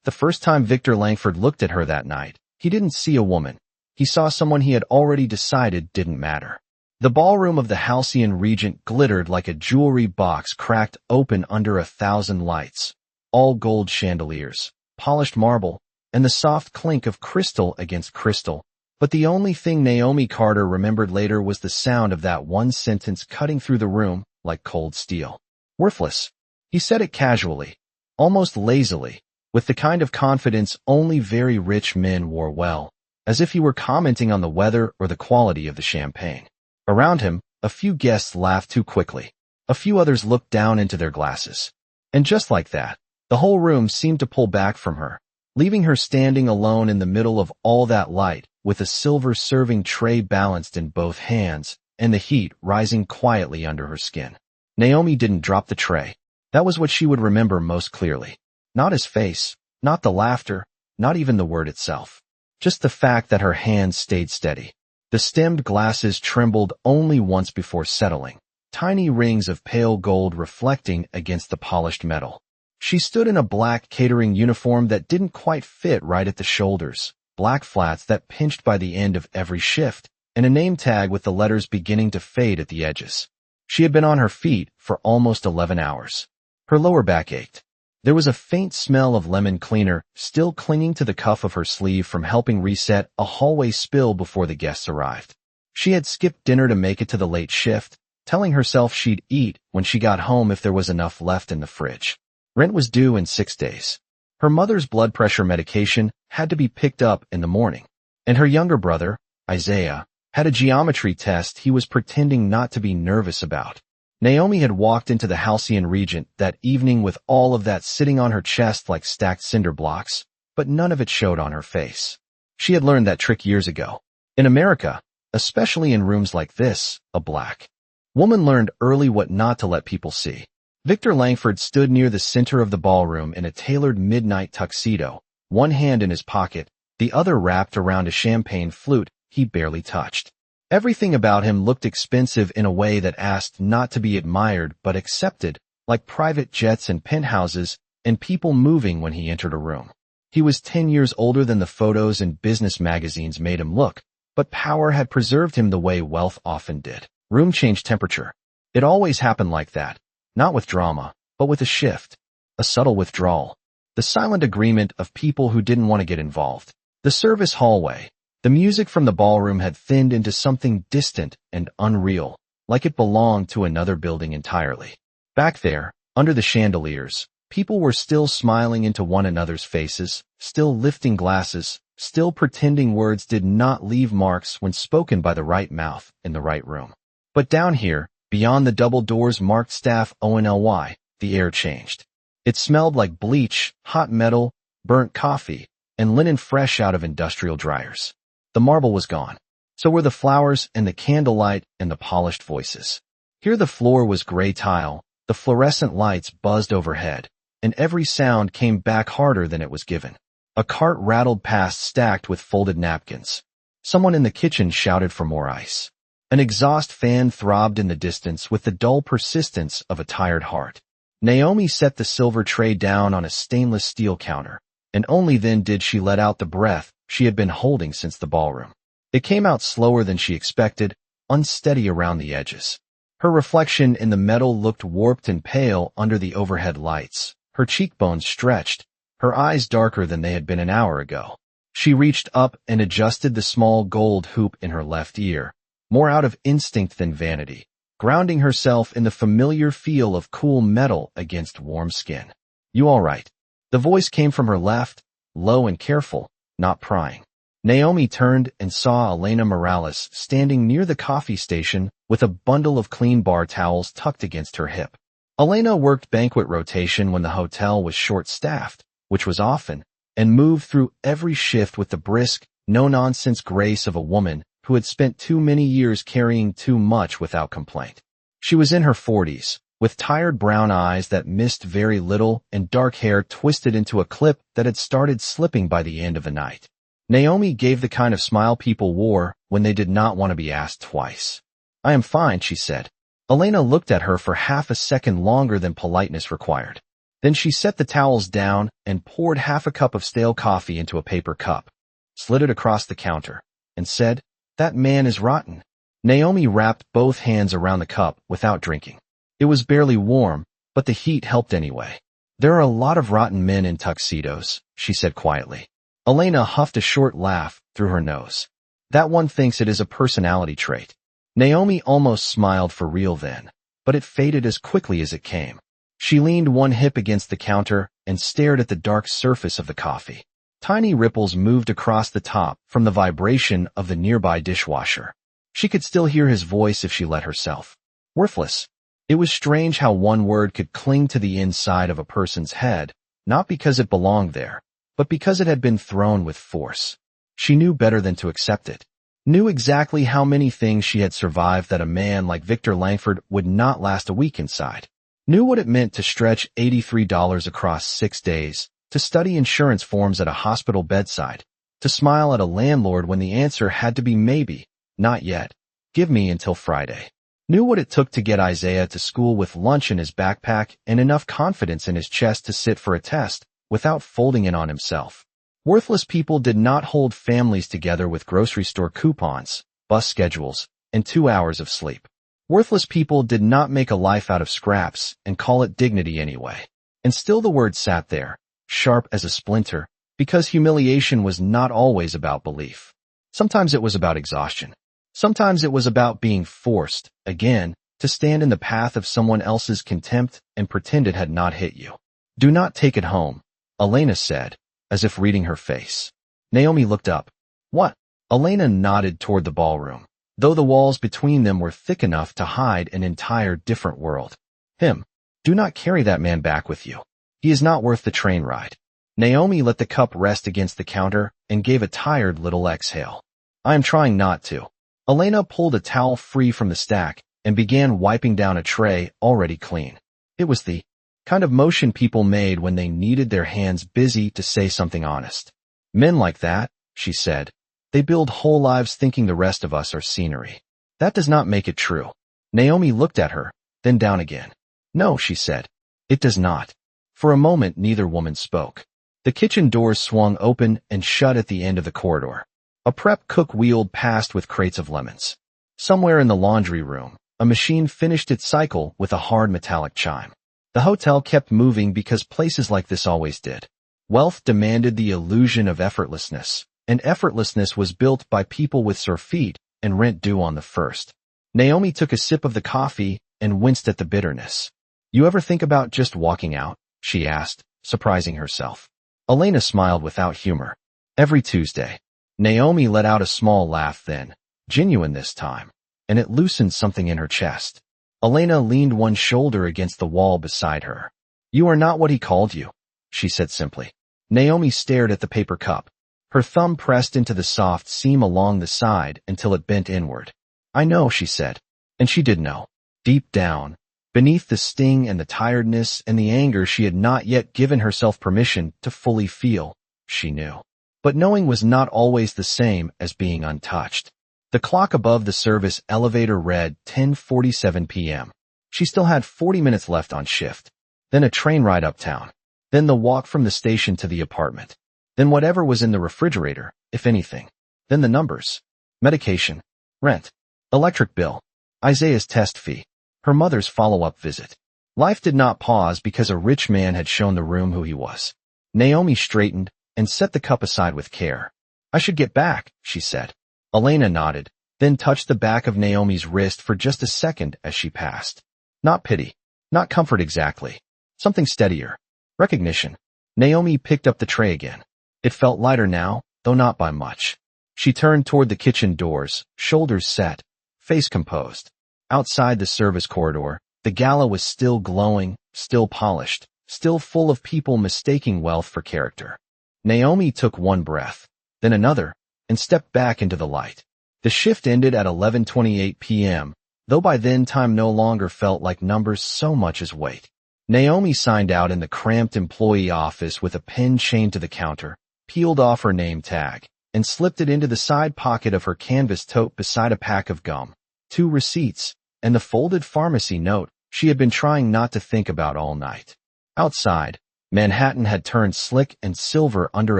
The first time Victor Langford looked at her that night, he didn't see a woman. He saw someone he had already decided didn't matter. The ballroom of the Halcyon Regent glittered like a jewelry box cracked open under 1,000 lights. All gold chandeliers, polished marble, and the soft clink of crystal against crystal. But the only thing Naomi Carter remembered later was the sound of that one sentence cutting through the room like cold steel. Worthless. He said it casually, almost lazily, with the kind of confidence only very rich men wore well, as if he were commenting on the weather or the quality of the champagne. Around him, a few guests laughed too quickly. A few others looked down into their glasses. And just like that, the whole room seemed to pull back from her, leaving her standing alone in the middle of all that light, with a silver serving tray balanced in both hands, and the heat rising quietly under her skin. Naomi didn't drop the tray. That was what she would remember most clearly. Not his face, not the laughter, not even the word itself. Just the fact that her hands stayed steady. The stemmed glasses trembled only once before settling, tiny rings of pale gold reflecting against the polished metal. She stood in a black catering uniform that didn't quite fit right at the shoulders, black flats that pinched by the end of every shift, and a name tag with the letters beginning to fade at the edges. She had been on her feet for almost 11 hours. Her lower back ached. There was a faint smell of lemon cleaner still clinging to the cuff of her sleeve from helping reset a hallway spill before the guests arrived. She had skipped dinner to make it to the late shift, telling herself she'd eat when she got home if there was enough left in the fridge. Rent was due in 6 days. Her mother's blood pressure medication had to be picked up in the morning, and her younger brother, Isaiah, had a geometry test he was pretending not to be nervous about. Naomi had walked into the Halcyon Regent that evening with all of that sitting on her chest like stacked cinder blocks, but none of it showed on her face. She had learned that trick years ago. In America, especially in rooms like this, a black woman learned early what not to let people see. Victor Langford stood near the center of the ballroom in a tailored midnight tuxedo, one hand in his pocket, the other wrapped around a champagne flute he barely touched. Everything about him looked expensive in a way that asked not to be admired but accepted, like private jets and penthouses and people moving when he entered a room. He was 10 years older than the photos and business magazines made him look, but power had preserved him the way wealth often did. Room change temperature. It always happened like that, not with drama, but with a shift, a subtle withdrawal, the silent agreement of people who didn't want to get involved. The service hallway. The music from the ballroom had thinned into something distant and unreal, like it belonged to another building entirely. Back there, under the chandeliers, people were still smiling into one another's faces, still lifting glasses, still pretending words did not leave marks when spoken by the right mouth in the right room. But down here, beyond the double doors marked staff ONLY, the air changed. It smelled like bleach, hot metal, burnt coffee, and linen fresh out of industrial dryers. The marble was gone. So were the flowers and the candlelight and the polished voices. Here the floor was gray tile, the fluorescent lights buzzed overhead, and every sound came back harder than it was given. A cart rattled past stacked with folded napkins. Someone in the kitchen shouted for more ice. An exhaust fan throbbed in the distance with the dull persistence of a tired heart. Naomi set the silver tray down on a stainless steel counter, and only then did she let out the breath she had been holding since the ballroom. It came out slower than she expected, unsteady around the edges. Her reflection in the metal looked warped and pale under the overhead lights, her cheekbones stretched, her eyes darker than they had been an hour ago. She reached up and adjusted the small gold hoop in her left ear, more out of instinct than vanity, grounding herself in the familiar feel of cool metal against warm skin. "You all right?" The voice came from her left, low and careful, not prying. Naomi turned and saw Elena Morales standing near the coffee station with a bundle of clean bar towels tucked against her hip. Elena worked banquet rotation when the hotel was short-staffed, which was often, and moved through every shift with the brisk, no-nonsense grace of a woman who had spent too many years carrying too much without complaint. She was in her 40s, with tired brown eyes that missed very little and dark hair twisted into a clip that had started slipping by the end of the night. Naomi gave the kind of smile people wore when they did not want to be asked twice. "I am fine," she said. Elena looked at her for half a second longer than politeness required. Then she set the towels down and poured half a cup of stale coffee into a paper cup, slid it across the counter, and said, "That man is rotten." Naomi wrapped both hands around the cup without drinking. It was barely warm, but the heat helped anyway. "There are a lot of rotten men in tuxedos," she said quietly. Elena huffed a short laugh through her nose. "That one thinks it is a personality trait." Naomi almost smiled for real then, but it faded as quickly as it came. She leaned one hip against the counter and stared at the dark surface of the coffee. Tiny ripples moved across the top from the vibration of the nearby dishwasher. She could still hear his voice if she let herself. Worthless. It was strange how one word could cling to the inside of a person's head, not because it belonged there, but because it had been thrown with force. She knew better than to accept it. Knew exactly how many things she had survived that a man like Victor Langford would not last a week inside. Knew what it meant to stretch $83 across 6 days, to study insurance forms at a hospital bedside, to smile at a landlord when the answer had to be maybe, not yet, give me until Friday. Knew what it took to get Isaiah to school with lunch in his backpack and enough confidence in his chest to sit for a test without folding in on himself. Worthless people did not hold families together with grocery store coupons, bus schedules, and 2 hours of sleep. Worthless people did not make a life out of scraps and call it dignity anyway. And still the word sat there, sharp as a splinter, because humiliation was not always about belief. Sometimes it was about exhaustion. Sometimes it was about being forced, again, to stand in the path of someone else's contempt and pretend it had not hit you. "Do not take it home," Elena said, as if reading her face. Naomi looked up. "What?" Elena nodded toward the ballroom, though the walls between them were thick enough to hide an entire different world. "Him. Do not carry that man back with you. He is not worth the train ride." Naomi let the cup rest against the counter and gave a tired little exhale. "I am trying not to." Elena pulled a towel free from the stack and began wiping down a tray already clean. It was the kind of motion people made when they needed their hands busy to say something honest. "Men like that," she said, "they build whole lives thinking the rest of us are scenery. That does not make it true." Naomi looked at her, then down again. "No," she said, "it does not." For a moment neither woman spoke. The kitchen doors swung open and shut at the end of the corridor. A prep cook wheeled past with crates of lemons. Somewhere in the laundry room, a machine finished its cycle with a hard metallic chime. The hotel kept moving because places like this always did. Wealth demanded the illusion of effortlessness, and effortlessness was built by people with sore feet and rent due on the first. Naomi took a sip of the coffee and winced at the bitterness. "You ever think about just walking out?" she asked, surprising herself. Elena smiled without humor. "Every Tuesday." Naomi let out a small laugh then, genuine this time, and it loosened something in her chest. Elena leaned one shoulder against the wall beside her. "You are not what he called you," she said simply. Naomi stared at the paper cup. Her thumb pressed into the soft seam along the side until it bent inward. "I know," she said. And she did know. Deep down, beneath the sting and the tiredness and the anger she had not yet given herself permission to fully feel, she knew. But knowing was not always the same as being untouched. The clock above the service elevator read 10:47 p.m. She still had 40 minutes left on shift. Then a train ride uptown. Then the walk from the station to the apartment. Then whatever was in the refrigerator, if anything. Then the numbers. Medication. Rent. Electric bill. Isaiah's test fee. Her mother's follow-up visit. Life did not pause because a rich man had shown the room who he was. Naomi straightened and set the cup aside with care. "I should get back," she said. Elena nodded, then touched the back of Naomi's wrist for just a second as she passed. Not pity. Not comfort exactly. Something steadier. Recognition. Naomi picked up the tray again. It felt lighter now, though not by much. She turned toward the kitchen doors, shoulders set, face composed. Outside the service corridor, the gala was still glowing, still polished, still full of people mistaking wealth for character. Naomi took one breath, then another, and stepped back into the light. The shift ended at 11:28 p.m., though by then time no longer felt like numbers so much as weight. Naomi signed out in the cramped employee office with a pen chained to the counter, peeled off her name tag, and slipped it into the side pocket of her canvas tote beside a pack of gum, 2 receipts, and the folded pharmacy note she had been trying not to think about all night. Outside, Manhattan had turned slick and silver under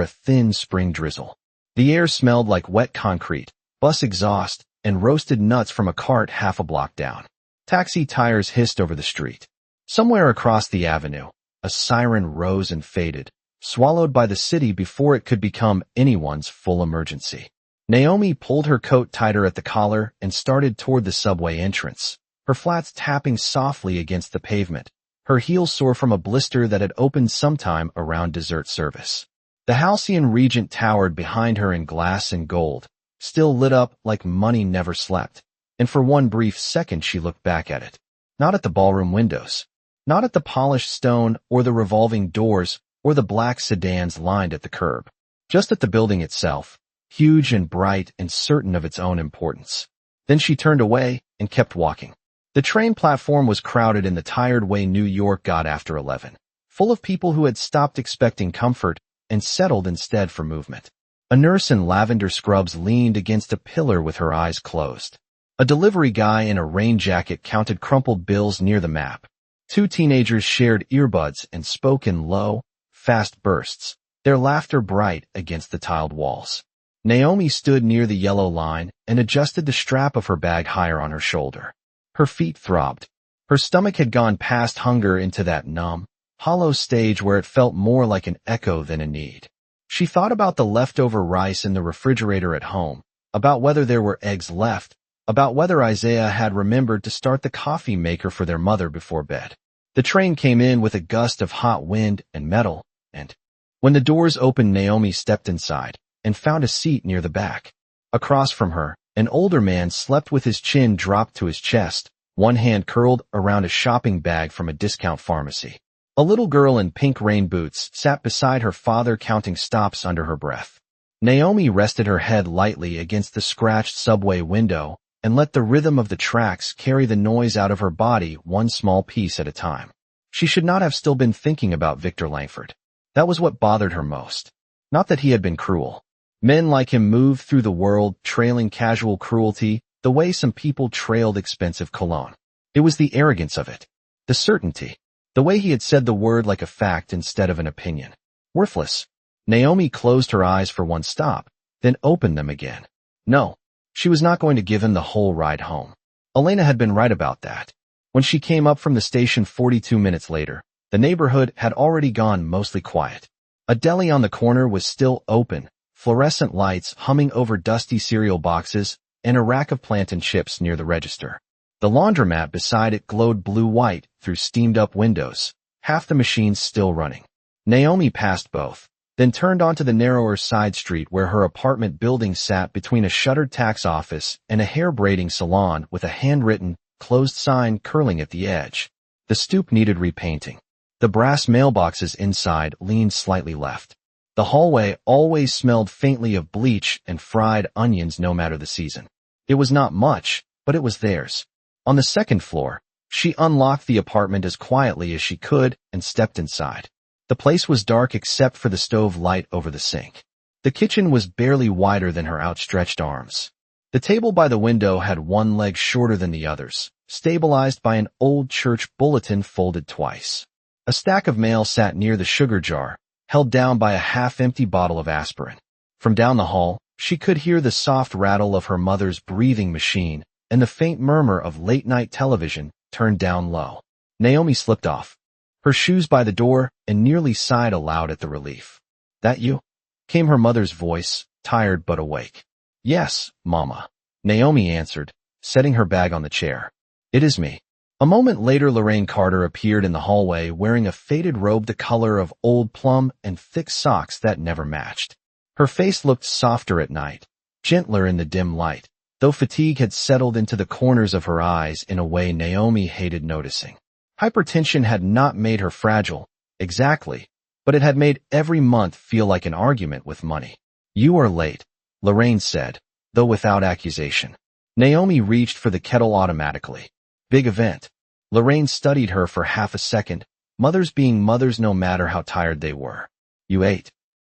a thin spring drizzle. The air smelled like wet concrete, bus exhaust, and roasted nuts from a cart half a block down. Taxi tires hissed over the street. Somewhere across the avenue, a siren rose and faded, swallowed by the city before it could become anyone's full emergency. Naomi pulled her coat tighter at the collar and started toward the subway entrance, her flats tapping softly against the pavement, her heels sore from a blister that had opened sometime around dessert service. The Halcyon Regent towered behind her in glass and gold, still lit up like money never slept, and for one brief second she looked back at it. Not at the ballroom windows, not at the polished stone or the revolving doors or the black sedans lined at the curb, just at the building itself, huge and bright and certain of its own importance. Then she turned away and kept walking. The train platform was crowded in the tired way New York got after 11, full of people who had stopped expecting comfort and settled instead for movement. A nurse in lavender scrubs leaned against a pillar with her eyes closed. A delivery guy in a rain jacket counted crumpled bills near the map. Two teenagers shared earbuds and spoke in low, fast bursts, their laughter bright against the tiled walls. Naomi stood near the yellow line and adjusted the strap of her bag higher on her shoulder. Her feet throbbed. Her stomach had gone past hunger into that numb, hollow stage where it felt more like an echo than a need. She thought about the leftover rice in the refrigerator at home, about whether there were eggs left, about whether Isaiah had remembered to start the coffee maker for their mother before bed. The train came in with a gust of hot wind and metal, and when the doors opened, Naomi stepped inside and found a seat near the back. Across from her, an older man slept with his chin dropped to his chest, one hand curled around a shopping bag from a discount pharmacy. A little girl in pink rain boots sat beside her father counting stops under her breath. Naomi rested her head lightly against the scratched subway window and let the rhythm of the tracks carry the noise out of her body one small piece at a time. She should not have still been thinking about Victor Langford. That was what bothered her most. Not that he had been cruel. Men like him moved through the world trailing casual cruelty the way some people trailed expensive cologne. It was the arrogance of it. The certainty. The way he had said the word like a fact instead of an opinion. Worthless. Naomi closed her eyes for one stop, then opened them again. No, she was not going to give him the whole ride home. Elena had been right about that. When she came up from the station 42 minutes later, the neighborhood had already gone mostly quiet. A deli on the corner was still open, fluorescent lights humming over dusty cereal boxes, and a rack of plantain chips near the register. The laundromat beside it glowed blue-white through steamed-up windows, half the machines still running. Naomi passed both, then turned onto the narrower side street where her apartment building sat between a shuttered tax office and a hair-braiding salon with a handwritten, closed sign curling at the edge. The stoop needed repainting. The brass mailboxes inside leaned slightly left. The hallway always smelled faintly of bleach and fried onions no matter the season. It was not much, but it was theirs. On the second floor, she unlocked the apartment as quietly as she could and stepped inside. The place was dark except for the stove light over the sink. The kitchen was barely wider than her outstretched arms. The table by the window had one leg shorter than the others, stabilized by an old church bulletin folded twice. A stack of mail sat near the sugar jar, held down by a half-empty bottle of aspirin. From down the hall, she could hear the soft rattle of her mother's breathing machine and the faint murmur of late-night television turned down low. Naomi slipped off her shoes by the door and nearly sighed aloud at the relief. "That you?" came her mother's voice, tired but awake. "Yes, Mama," Naomi answered, setting her bag on the chair. "It is me." A moment later, Lorraine Carter appeared in the hallway wearing a faded robe the color of old plum and thick socks that never matched. Her face looked softer at night, gentler in the dim light, though fatigue had settled into the corners of her eyes in a way Naomi hated noticing. Hypertension had not made her fragile, exactly, but it had made every month feel like an argument with money. "You are late," Lorraine said, though without accusation. Naomi reached for the kettle automatically. "Big event." Lorraine studied her for half a second, mothers being mothers no matter how tired they were. "You ate."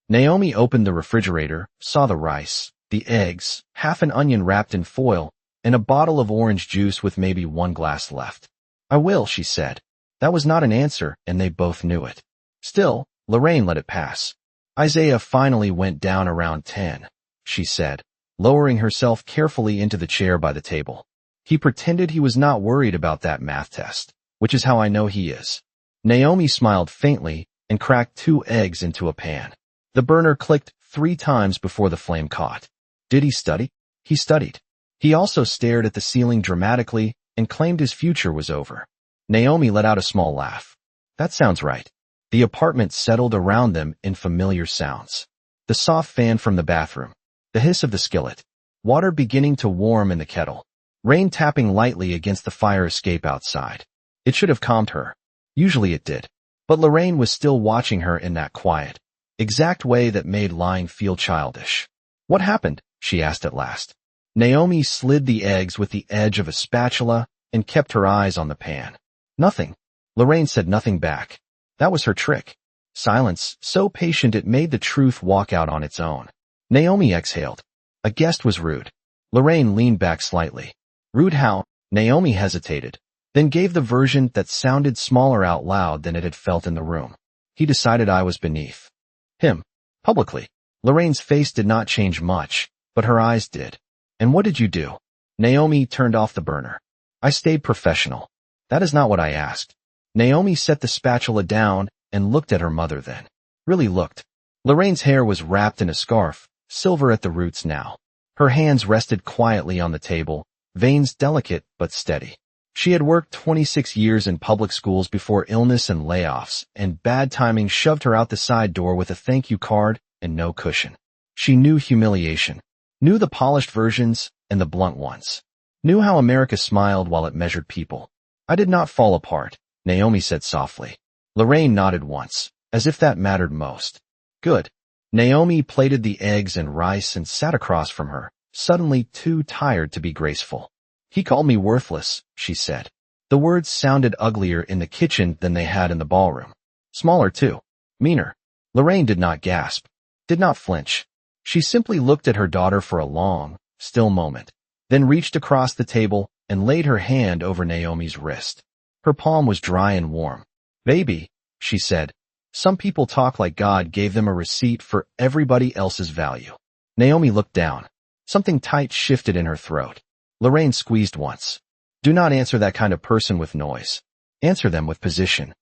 Naomi opened the refrigerator, saw the rice, the eggs, half an onion wrapped in foil, and a bottle of orange juice with maybe one glass left. "I will," she said. That was not an answer, and they both knew it. Still, Lorraine let it pass. Isaiah finally went down around 10, she said, lowering herself carefully into the chair by the table. He pretended he was not worried about that math test, which is how I know he is. Naomi smiled faintly and cracked 2 eggs into a pan. The burner clicked 3 times before the flame caught. Did he study? He studied. He also stared at the ceiling dramatically and claimed his future was over. Naomi let out a small laugh. That sounds right. The apartment settled around them in familiar sounds. The soft fan from the bathroom, the hiss of the skillet, water beginning to warm in the kettle, rain tapping lightly against the fire escape outside. It should have calmed her. Usually it did. But Lorraine was still watching her in that quiet, exact way that made lying feel childish. What happened? She asked at last. Naomi slid the eggs with the edge of a spatula and kept her eyes on the pan. Nothing. Lorraine said nothing back. That was her trick. Silence, so patient it made the truth walk out on its own. Naomi exhaled. A guest was rude. Lorraine leaned back slightly. Rude how? Naomi hesitated, then gave the version that sounded smaller out loud than it had felt in the room. He decided I was beneath him. Publicly. Lorraine's face did not change much, but her eyes did. And what did you do? Naomi turned off the burner. I stayed professional. That is not what I asked. Naomi set the spatula down and looked at her mother then. Really looked. Lorraine's hair was wrapped in a scarf, silver at the roots now. Her hands rested quietly on the table, veins delicate but steady. She had worked 26 years in public schools before illness and layoffs, and bad timing shoved her out the side door with a thank you card and no cushion. She knew humiliation, knew the polished versions and the blunt ones, knew how America smiled while it measured people. I did not fall apart, Naomi said softly. Lorraine nodded once, as if that mattered most. Good. Naomi plated the eggs and rice and sat across from her, suddenly too tired to be graceful. He called me worthless, she said. The words sounded uglier in the kitchen than they had in the ballroom. Smaller too. Meaner. Lorraine did not gasp, did not flinch. She simply looked at her daughter for a long, still moment, then reached across the table and laid her hand over Naomi's wrist. Her palm was dry and warm. Baby, she said, some people talk like God gave them a receipt for everybody else's value. Naomi looked down. Something tight shifted in her throat. Lorraine squeezed once. Do not answer that kind of person with noise. Answer them with position.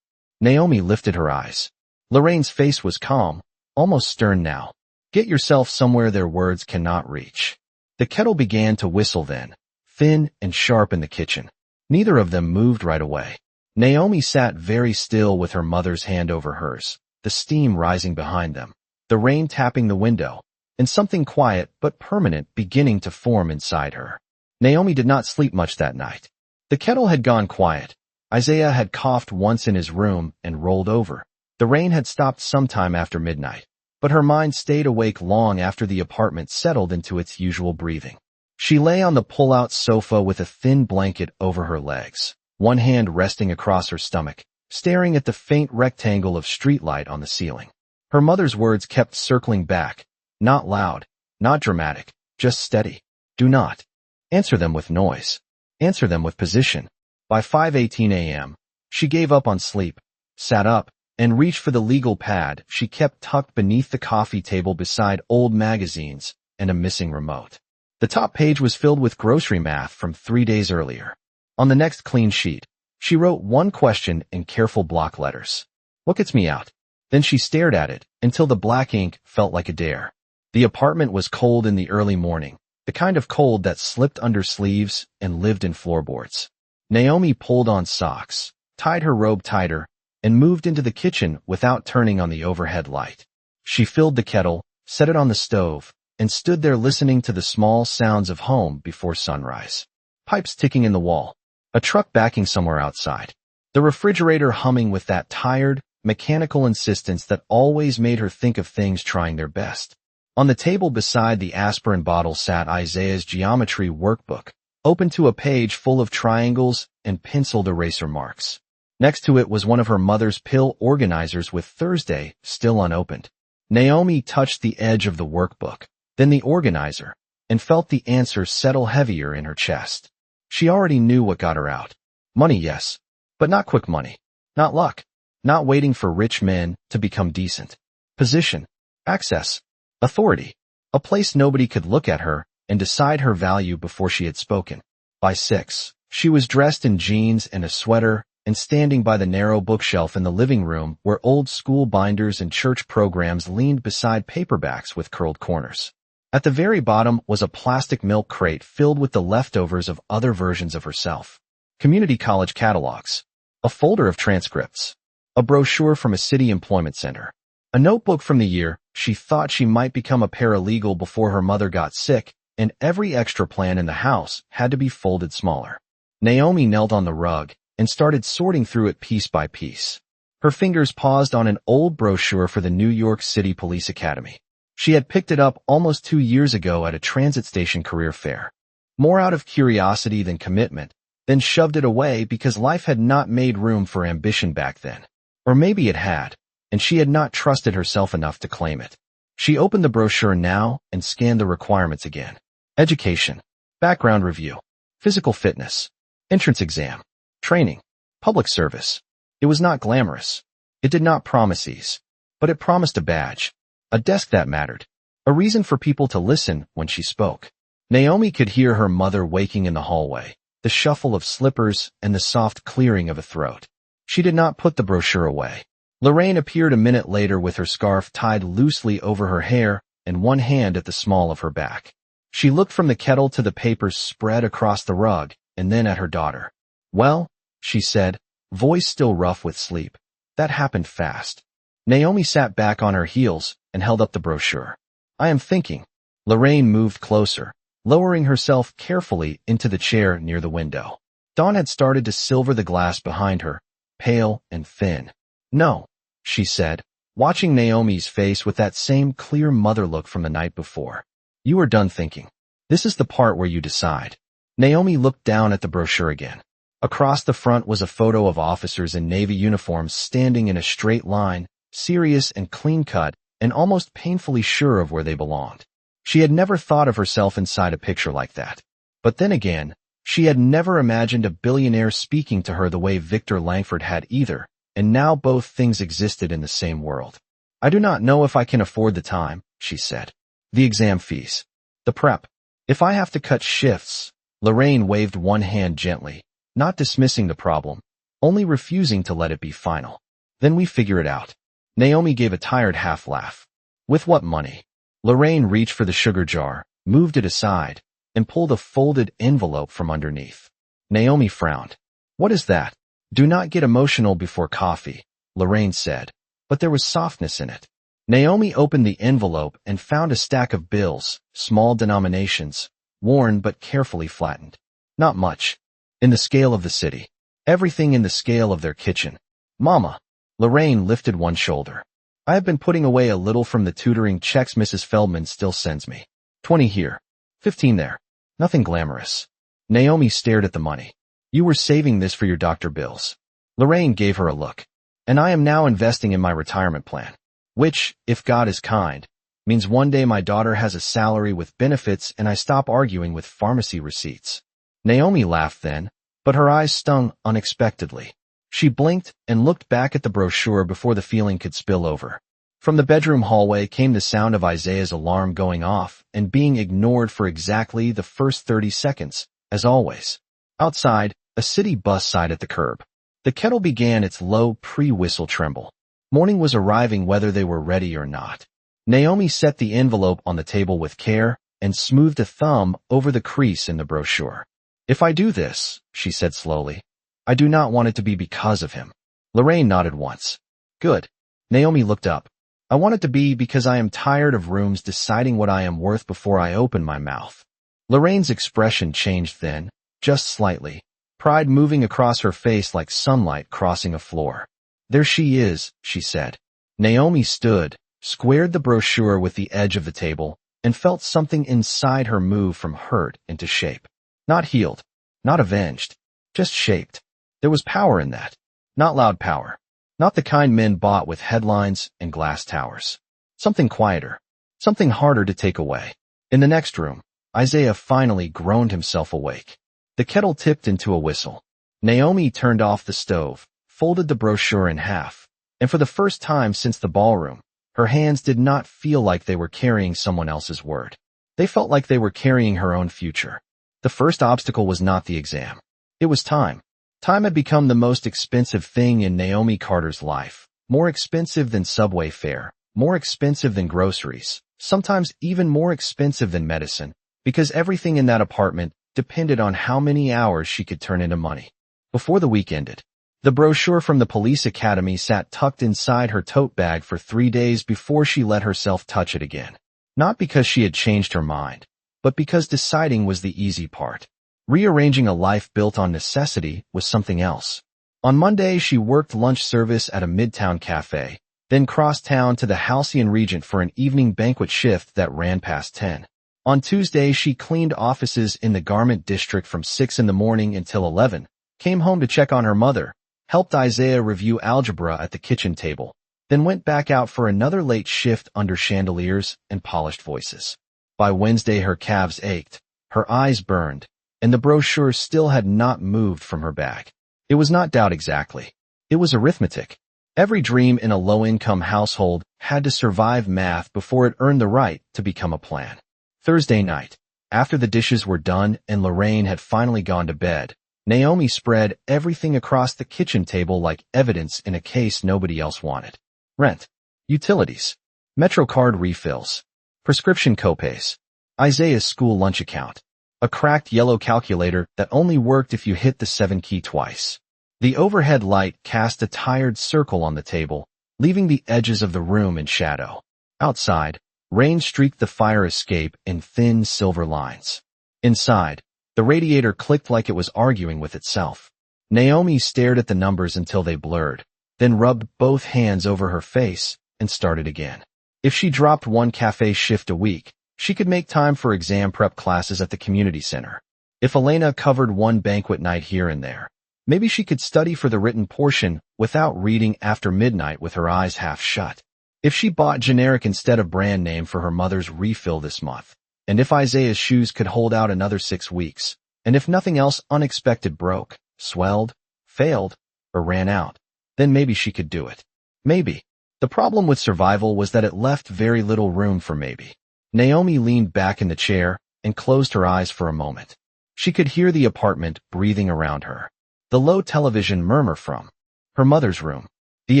Naomi lifted her eyes. Lorraine's face was calm, almost stern now. Get yourself somewhere their words cannot reach. The kettle began to whistle then, thin and sharp in the kitchen. Neither of them moved right away. Naomi sat very still with her mother's hand over hers, the steam rising behind them, the rain tapping the window, and something quiet but permanent beginning to form inside her. Naomi did not sleep much that night. The kettle had gone quiet. Isaiah had coughed once in his room and rolled over. The rain had stopped sometime after midnight, but her mind stayed awake long after the apartment settled into its usual breathing. She lay on the pull-out sofa with a thin blanket over her legs, one hand resting across her stomach, staring at the faint rectangle of streetlight on the ceiling. Her mother's words kept circling back, not loud, not dramatic, just steady. Do not answer them with noise. Answer them with position. By 5:18 a.m., she gave up on sleep, sat up, and reached for the legal pad she kept tucked beneath the coffee table beside old magazines and a missing remote. The top page was filled with grocery math from 3 days earlier. On the next clean sheet, she wrote one question in careful block letters. What gets me out? Then she stared at it until the black ink felt like a dare. The apartment was cold in the early morning, the kind of cold that slipped under sleeves and lived in floorboards. Naomi pulled on socks, tied her robe tighter, and moved into the kitchen without turning on the overhead light. She filled the kettle, set it on the stove, and stood there listening to the small sounds of home before sunrise. Pipes ticking in the wall, a truck backing somewhere outside, the refrigerator humming with that tired, mechanical insistence that always made her think of things trying their best. On the table beside the aspirin bottle sat Isaiah's geometry workbook, open to a page full of triangles and penciled eraser marks. Next to it was one of her mother's pill organizers with Thursday still unopened. Naomi touched the edge of the workbook, then the organizer, and felt the answer settle heavier in her chest. She already knew what got her out. Money, yes, but not quick money. Not luck. Not waiting for rich men to become decent. Position. Access. Authority. A place nobody could look at her and decide her value before she had spoken. By 6, she was dressed in jeans and a sweater and standing by the narrow bookshelf in the living room where old school binders and church programs leaned beside paperbacks with curled corners. At the very bottom was a plastic milk crate filled with the leftovers of other versions of herself. Community college catalogs. A folder of transcripts. A brochure from a city employment center. A notebook from the year she thought she might become a paralegal before her mother got sick, and every extra plan in the house had to be folded smaller. Naomi knelt on the rug and started sorting through it piece by piece. Her fingers paused on an old brochure for the New York City Police Academy. She had picked it up almost 2 years ago at a transit station career fair. More out of curiosity than commitment, then shoved it away because life had not made room for ambition back then. Or maybe it had, and she had not trusted herself enough to claim it. She opened the brochure now and scanned the requirements again. Education. Background review. Physical fitness. Entrance exam. Training. Public service. It was not glamorous. It did not promise ease. But it promised a badge. A desk that mattered. A reason for people to listen when she spoke. Naomi could hear her mother waking in the hallway, the shuffle of slippers and the soft clearing of a throat. She did not put the brochure away. Lorraine appeared a minute later with her scarf tied loosely over her hair and one hand at the small of her back. She looked from the kettle to the papers spread across the rug and then at her daughter. "Well," she said, voice still rough with sleep. "That happened fast." Naomi sat back on her heels and held up the brochure. "I am thinking." Lorraine moved closer, lowering herself carefully into the chair near the window. Dawn had started to silver the glass behind her, pale and thin. "No," she said, watching Naomi's face with that same clear mother look from the night before. "You are done thinking. This is the part where you decide." Naomi looked down at the brochure again. Across the front was a photo of officers in Navy uniforms standing in a straight line, serious and clean-cut, and almost painfully sure of where they belonged. She had never thought of herself inside a picture like that. But then again, she had never imagined a billionaire speaking to her the way Victor Langford had either, and now both things existed in the same world. "I do not know if I can afford the time," she said. "The exam fees. The prep. If I have to cut shifts." Lorraine waved one hand gently, not dismissing the problem, only refusing to let it be final. "Then we figure it out." Naomi gave a tired half laugh. "With what money?" Lorraine reached for the sugar jar, moved it aside, and pulled a folded envelope from underneath. Naomi frowned. "What is that?" "Do not get emotional before coffee," Lorraine said, but there was softness in it. Naomi opened the envelope and found a stack of bills, small denominations, worn but carefully flattened. Not much. In the scale of the city. Everything in the scale of their kitchen. "Mama." Lorraine lifted one shoulder. "I have been putting away a little from the tutoring checks Mrs. Feldman still sends me. 20 here. 15 there. Nothing glamorous." Naomi stared at the money. "You were saving this for your doctor bills." Lorraine gave her a look. "And I am now investing in my retirement plan. Which, if God is kind, means one day my daughter has a salary with benefits and I stop arguing with pharmacy receipts." Naomi laughed then, but her eyes stung unexpectedly. She blinked and looked back at the brochure before the feeling could spill over. From the bedroom hallway came the sound of Isaiah's alarm going off and being ignored for exactly the first 30 seconds, as always. Outside, a city bus sighed at the curb. The kettle began its low pre-whistle tremble. Morning was arriving whether they were ready or not. Naomi set the envelope on the table with care and smoothed a thumb over the crease in the brochure. "If I do this," she said slowly, "I do not want it to be because of him." Lorraine nodded once. "Good." Naomi looked up. "I want it to be because I am tired of rooms deciding what I am worth before I open my mouth." Lorraine's expression changed then, just slightly, pride moving across her face like sunlight crossing a floor. "There she is," she said. Naomi stood, squared the brochure with the edge of the table, and felt something inside her move from hurt into shape. Not healed, not avenged, just shaped. There was power in that. Not loud power. Not the kind men bought with headlines and glass towers. Something quieter. Something harder to take away. In the next room, Isaiah finally groaned himself awake. The kettle tipped into a whistle. Naomi turned off the stove, folded the brochure in half, and for the first time since the ballroom, her hands did not feel like they were carrying someone else's word. They felt like they were carrying her own future. The first obstacle was not the exam. It was time. Time had become the most expensive thing in Naomi Carter's life. More expensive than subway fare, more expensive than groceries, sometimes even more expensive than medicine, because everything in that apartment depended on how many hours she could turn into money. Before the week ended, the brochure from the police academy sat tucked inside her tote bag for 3 days before she let herself touch it again. Not because she had changed her mind, but because deciding was the easy part. Rearranging a life built on necessity was something else. On Monday, she worked lunch service at a midtown cafe, then crossed town to the Halcyon Regent for an evening banquet shift that ran past 10. On Tuesday, she cleaned offices in the garment district from 6 in the morning until 11, came home to check on her mother, helped Isaiah review algebra at the kitchen table, then went back out for another late shift under chandeliers and polished voices. By Wednesday, her calves ached, her eyes burned, and the brochure still had not moved from her bag. It was not doubt exactly. It was arithmetic. Every dream in a low-income household had to survive math before it earned the right to become a plan. Thursday night, after the dishes were done and Lorraine had finally gone to bed, Naomi spread everything across the kitchen table like evidence in a case nobody else wanted. Rent, utilities, MetroCard refills, prescription copays, Isaiah's school lunch account, a cracked yellow calculator that only worked if you hit the 7 key twice. The overhead light cast a tired circle on the table, leaving the edges of the room in shadow. Outside, rain streaked the fire escape in thin silver lines. Inside, the radiator clicked like it was arguing with itself. Naomi stared at the numbers until they blurred, then rubbed both hands over her face and started again. If she dropped one cafe shift a week, she could make time for exam prep classes at the community center. If Elena covered one banquet night here and there, maybe she could study for the written portion without reading after midnight with her eyes half shut. If she bought generic instead of brand name for her mother's refill this month, and if Isaiah's shoes could hold out another 6 weeks, and if nothing else unexpected broke, swelled, failed, or ran out, then maybe she could do it. Maybe. The problem with survival was that it left very little room for maybe. Naomi leaned back in the chair and closed her eyes for a moment. She could hear the apartment breathing around her, the low television murmur from her mother's room, the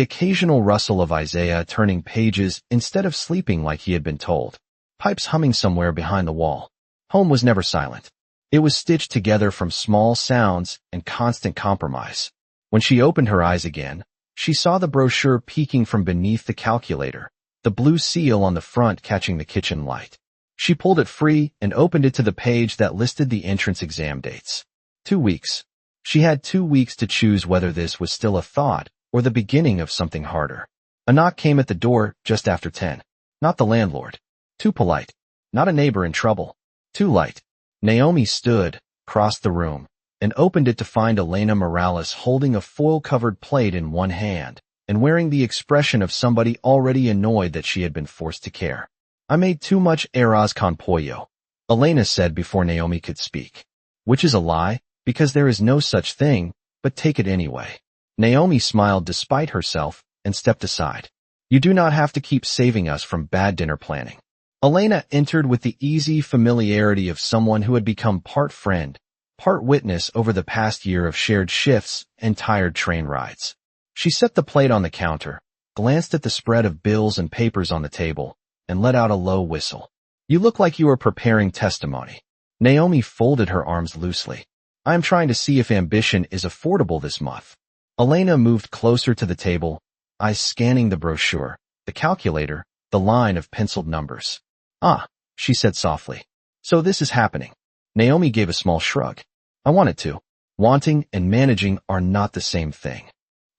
occasional rustle of Isaiah turning pages instead of sleeping like he had been told, pipes humming somewhere behind the wall. Home was never silent. It was stitched together from small sounds and constant compromise. When she opened her eyes again, she saw the brochure peeking from beneath the calculator, the blue seal on the front catching the kitchen light. She pulled it free and opened it to the page that listed the entrance exam dates. 2 weeks. She had 2 weeks to choose whether this was still a thought or the beginning of something harder. A knock came at the door just after 10. Not the landlord. Too polite. Not a neighbor in trouble. Too light. Naomi stood, crossed the room, and opened it to find Elena Morales holding a foil-covered plate in one hand and wearing the expression of somebody already annoyed that she had been forced to care. I made too much arroz con pollo, Elena said before Naomi could speak. Which is a lie, because there is no such thing, but take it anyway. Naomi smiled despite herself and stepped aside. You do not have to keep saving us from bad dinner planning. Elena entered with the easy familiarity of someone who had become part friend, part witness over the past year of shared shifts and tired train rides. She set the plate on the counter, glanced at the spread of bills and papers on the table, and let out a low whistle. You look like you are preparing testimony. Naomi folded her arms loosely. I am trying to see if ambition is affordable this month. Elena moved closer to the table, eyes scanning the brochure, the calculator, the line of penciled numbers. Ah, she said softly. So this is happening. Naomi gave a small shrug. I wanted to. Wanting and managing are not the same thing.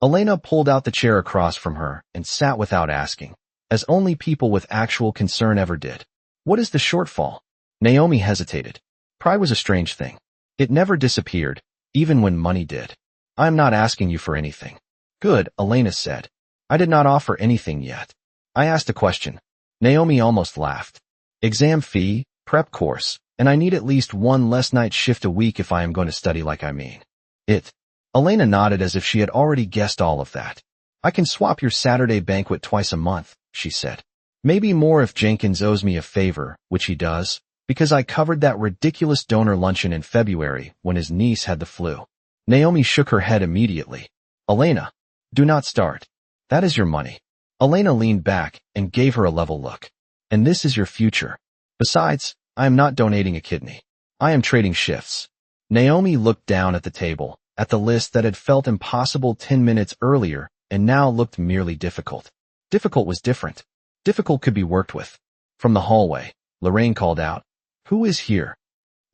Elena pulled out the chair across from her and sat without asking, as only people with actual concern ever did. What is the shortfall? Naomi hesitated. Pride was a strange thing. It never disappeared, even when money did. I am not asking you for anything. Good, Elena said. I did not offer anything yet. I asked a question. Naomi almost laughed. Exam fee, prep course, and I need at least one less night shift a week if I am going to study like I mean it. Elena nodded as if she had already guessed all of that. I can swap your Saturday banquet twice a month, she said. Maybe more if Jenkins owes me a favor, which he does, because I covered that ridiculous donor luncheon in February when his niece had the flu. Naomi shook her head immediately. Elena, do not start. That is your money. Elena leaned back and gave her a level look. And this is your future. Besides, I am not donating a kidney. I am trading shifts. Naomi looked down at the table, at the list that had felt impossible 10 minutes earlier and now looked merely difficult. Difficult was different. Difficult could be worked with. From the hallway, Lorraine called out, "Who is here?"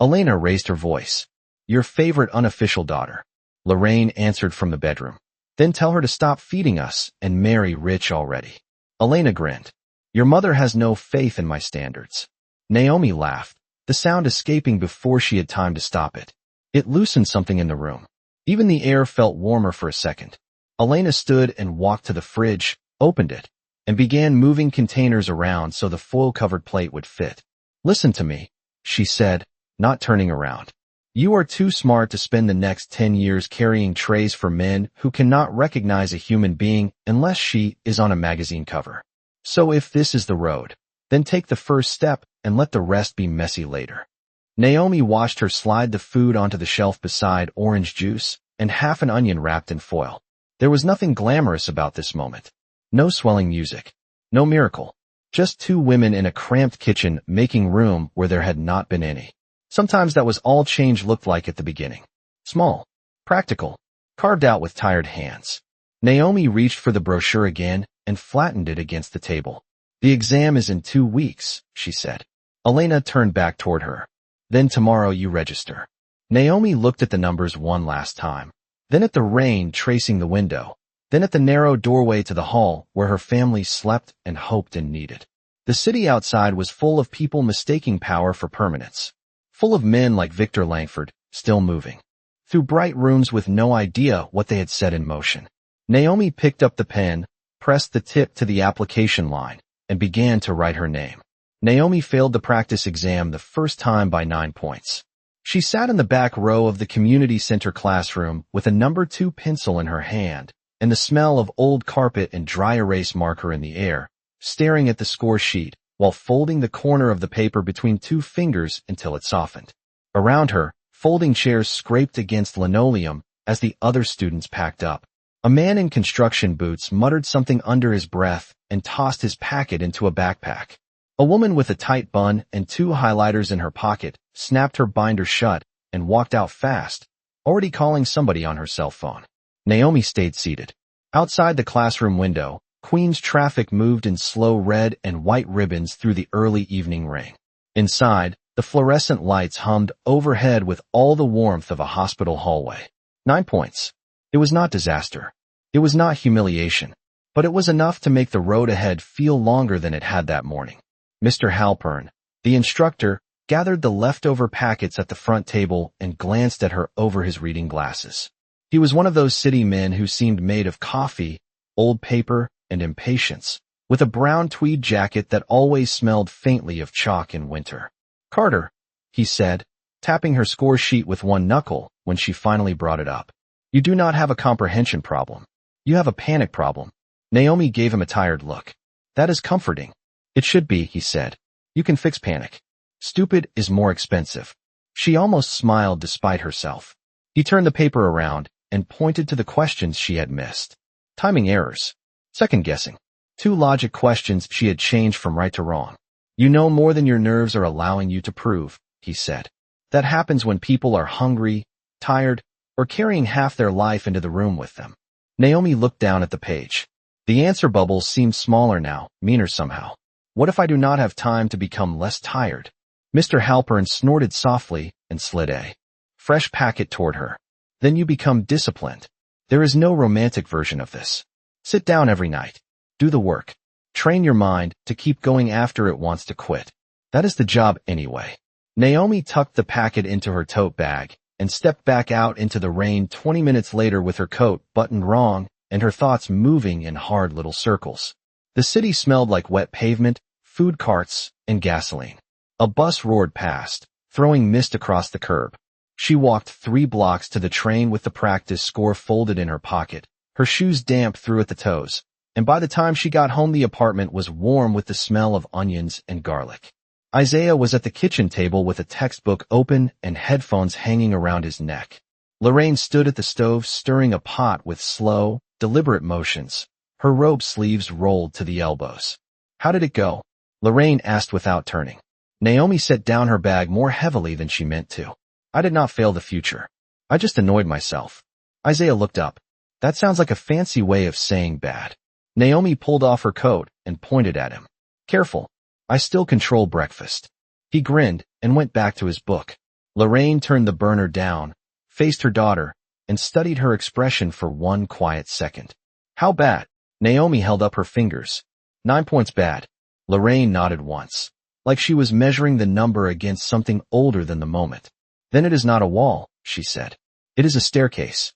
Elena raised her voice. "Your favorite unofficial daughter." Lorraine answered from the bedroom. "Then tell her to stop feeding us and marry rich already." Elena grinned. "Your mother has no faith in my standards." Naomi laughed, the sound escaping before she had time to stop it. It loosened something in the room. Even the air felt warmer for a second. Elena stood and walked to the fridge, opened it, and began moving containers around so the foil-covered plate would fit. "Listen to me," she said, not turning around. "You are too smart to spend the next 10 years carrying trays for men who cannot recognize a human being unless she is on a magazine cover. So if this is the road, then take the first step and let the rest be messy later." Naomi watched her slide the food onto the shelf beside orange juice and half an onion wrapped in foil. There was nothing glamorous about this moment. No swelling music. No miracle. Just two women in a cramped kitchen making room where there had not been any. Sometimes that was all change looked like at the beginning. Small. Practical. Carved out with tired hands. Naomi reached for the brochure again and flattened it against the table. "The exam is in 2 weeks, she said. Elena turned back toward her. "Then tomorrow you register." Naomi looked at the numbers one last time, then at the rain tracing the window, then at the narrow doorway to the hall where her family slept and hoped and needed. The city outside was full of people mistaking power for permanence. Full of men like Victor Langford, still moving. Through bright rooms with no idea what they had set in motion. Naomi picked up the pen, pressed the tip to the application line, and began to write her name. Naomi failed the practice exam the first time by 9 points. She sat in the back row of the community center classroom with a number 2 pencil in her hand and the smell of old carpet and dry erase marker in the air, staring at the score sheet while folding the corner of the paper between 2 fingers until it softened. Around her, folding chairs scraped against linoleum as the other students packed up. A man in construction boots muttered something under his breath and tossed his packet into a backpack. A woman with a tight bun and 2 highlighters in her pocket snapped her binder shut and walked out fast, already calling somebody on her cell phone. Naomi stayed seated. Outside the classroom window, Queens traffic moved in slow red and white ribbons through the early evening rain. Inside, the fluorescent lights hummed overhead with all the warmth of a hospital hallway. 9 points. It was not disaster. It was not humiliation. But it was enough to make the road ahead feel longer than it had that morning. Mr. Halpern, the instructor, gathered the leftover packets at the front table and glanced at her over his reading glasses. He was one of those city men who seemed made of coffee, old paper, and impatience, with a brown tweed jacket that always smelled faintly of chalk in winter. "Carter," he said, tapping her score sheet with one knuckle when she finally brought it up. "You do not have a comprehension problem. You have a panic problem." Naomi gave him a tired look. "That is comforting." "It should be," he said. "You can fix panic. Stupid is more expensive." She almost smiled despite herself. He turned the paper around and pointed to the questions she had missed. Timing errors. Second guessing. 2 logic questions she had changed from right to wrong. "You know more than your nerves are allowing you to prove," he said. "That happens when people are hungry, tired, or carrying half their life into the room with them." Naomi looked down at the page. The answer bubbles seemed smaller now, meaner somehow. "What if I do not have time to become less tired?" Mr. Halpern snorted softly and slid a fresh packet toward her. "Then you become disciplined. There is no romantic version of this. Sit down every night. Do the work. Train your mind to keep going after it wants to quit. That is the job anyway." Naomi tucked the packet into her tote bag and stepped back out into the rain 20 minutes later with her coat buttoned wrong and her thoughts moving in hard little circles. The city smelled like wet pavement, food carts, and gasoline. A bus roared past, throwing mist across the curb. She walked 3 blocks to the train with the practice score folded in her pocket, her shoes damp through at the toes, and by the time she got home the apartment was warm with the smell of onions and garlic. Isaiah was at the kitchen table with a textbook open and headphones hanging around his neck. Lorraine stood at the stove stirring a pot with slow, deliberate motions, her robe sleeves rolled to the elbows. "How did it go?" Lorraine asked without turning. Naomi set down her bag more heavily than she meant to. "I did not fail the future. I just annoyed myself." Isaiah looked up. "That sounds like a fancy way of saying bad." Naomi pulled off her coat and pointed at him. "Careful. I still control breakfast." He grinned and went back to his book. Lorraine turned the burner down, faced her daughter, and studied her expression for 1 quiet second. "How bad?" Naomi held up her fingers. 9 points bad." Lorraine nodded once, like she was measuring the number against something older than the moment. "Then it is not a wall," she said. "It is a staircase."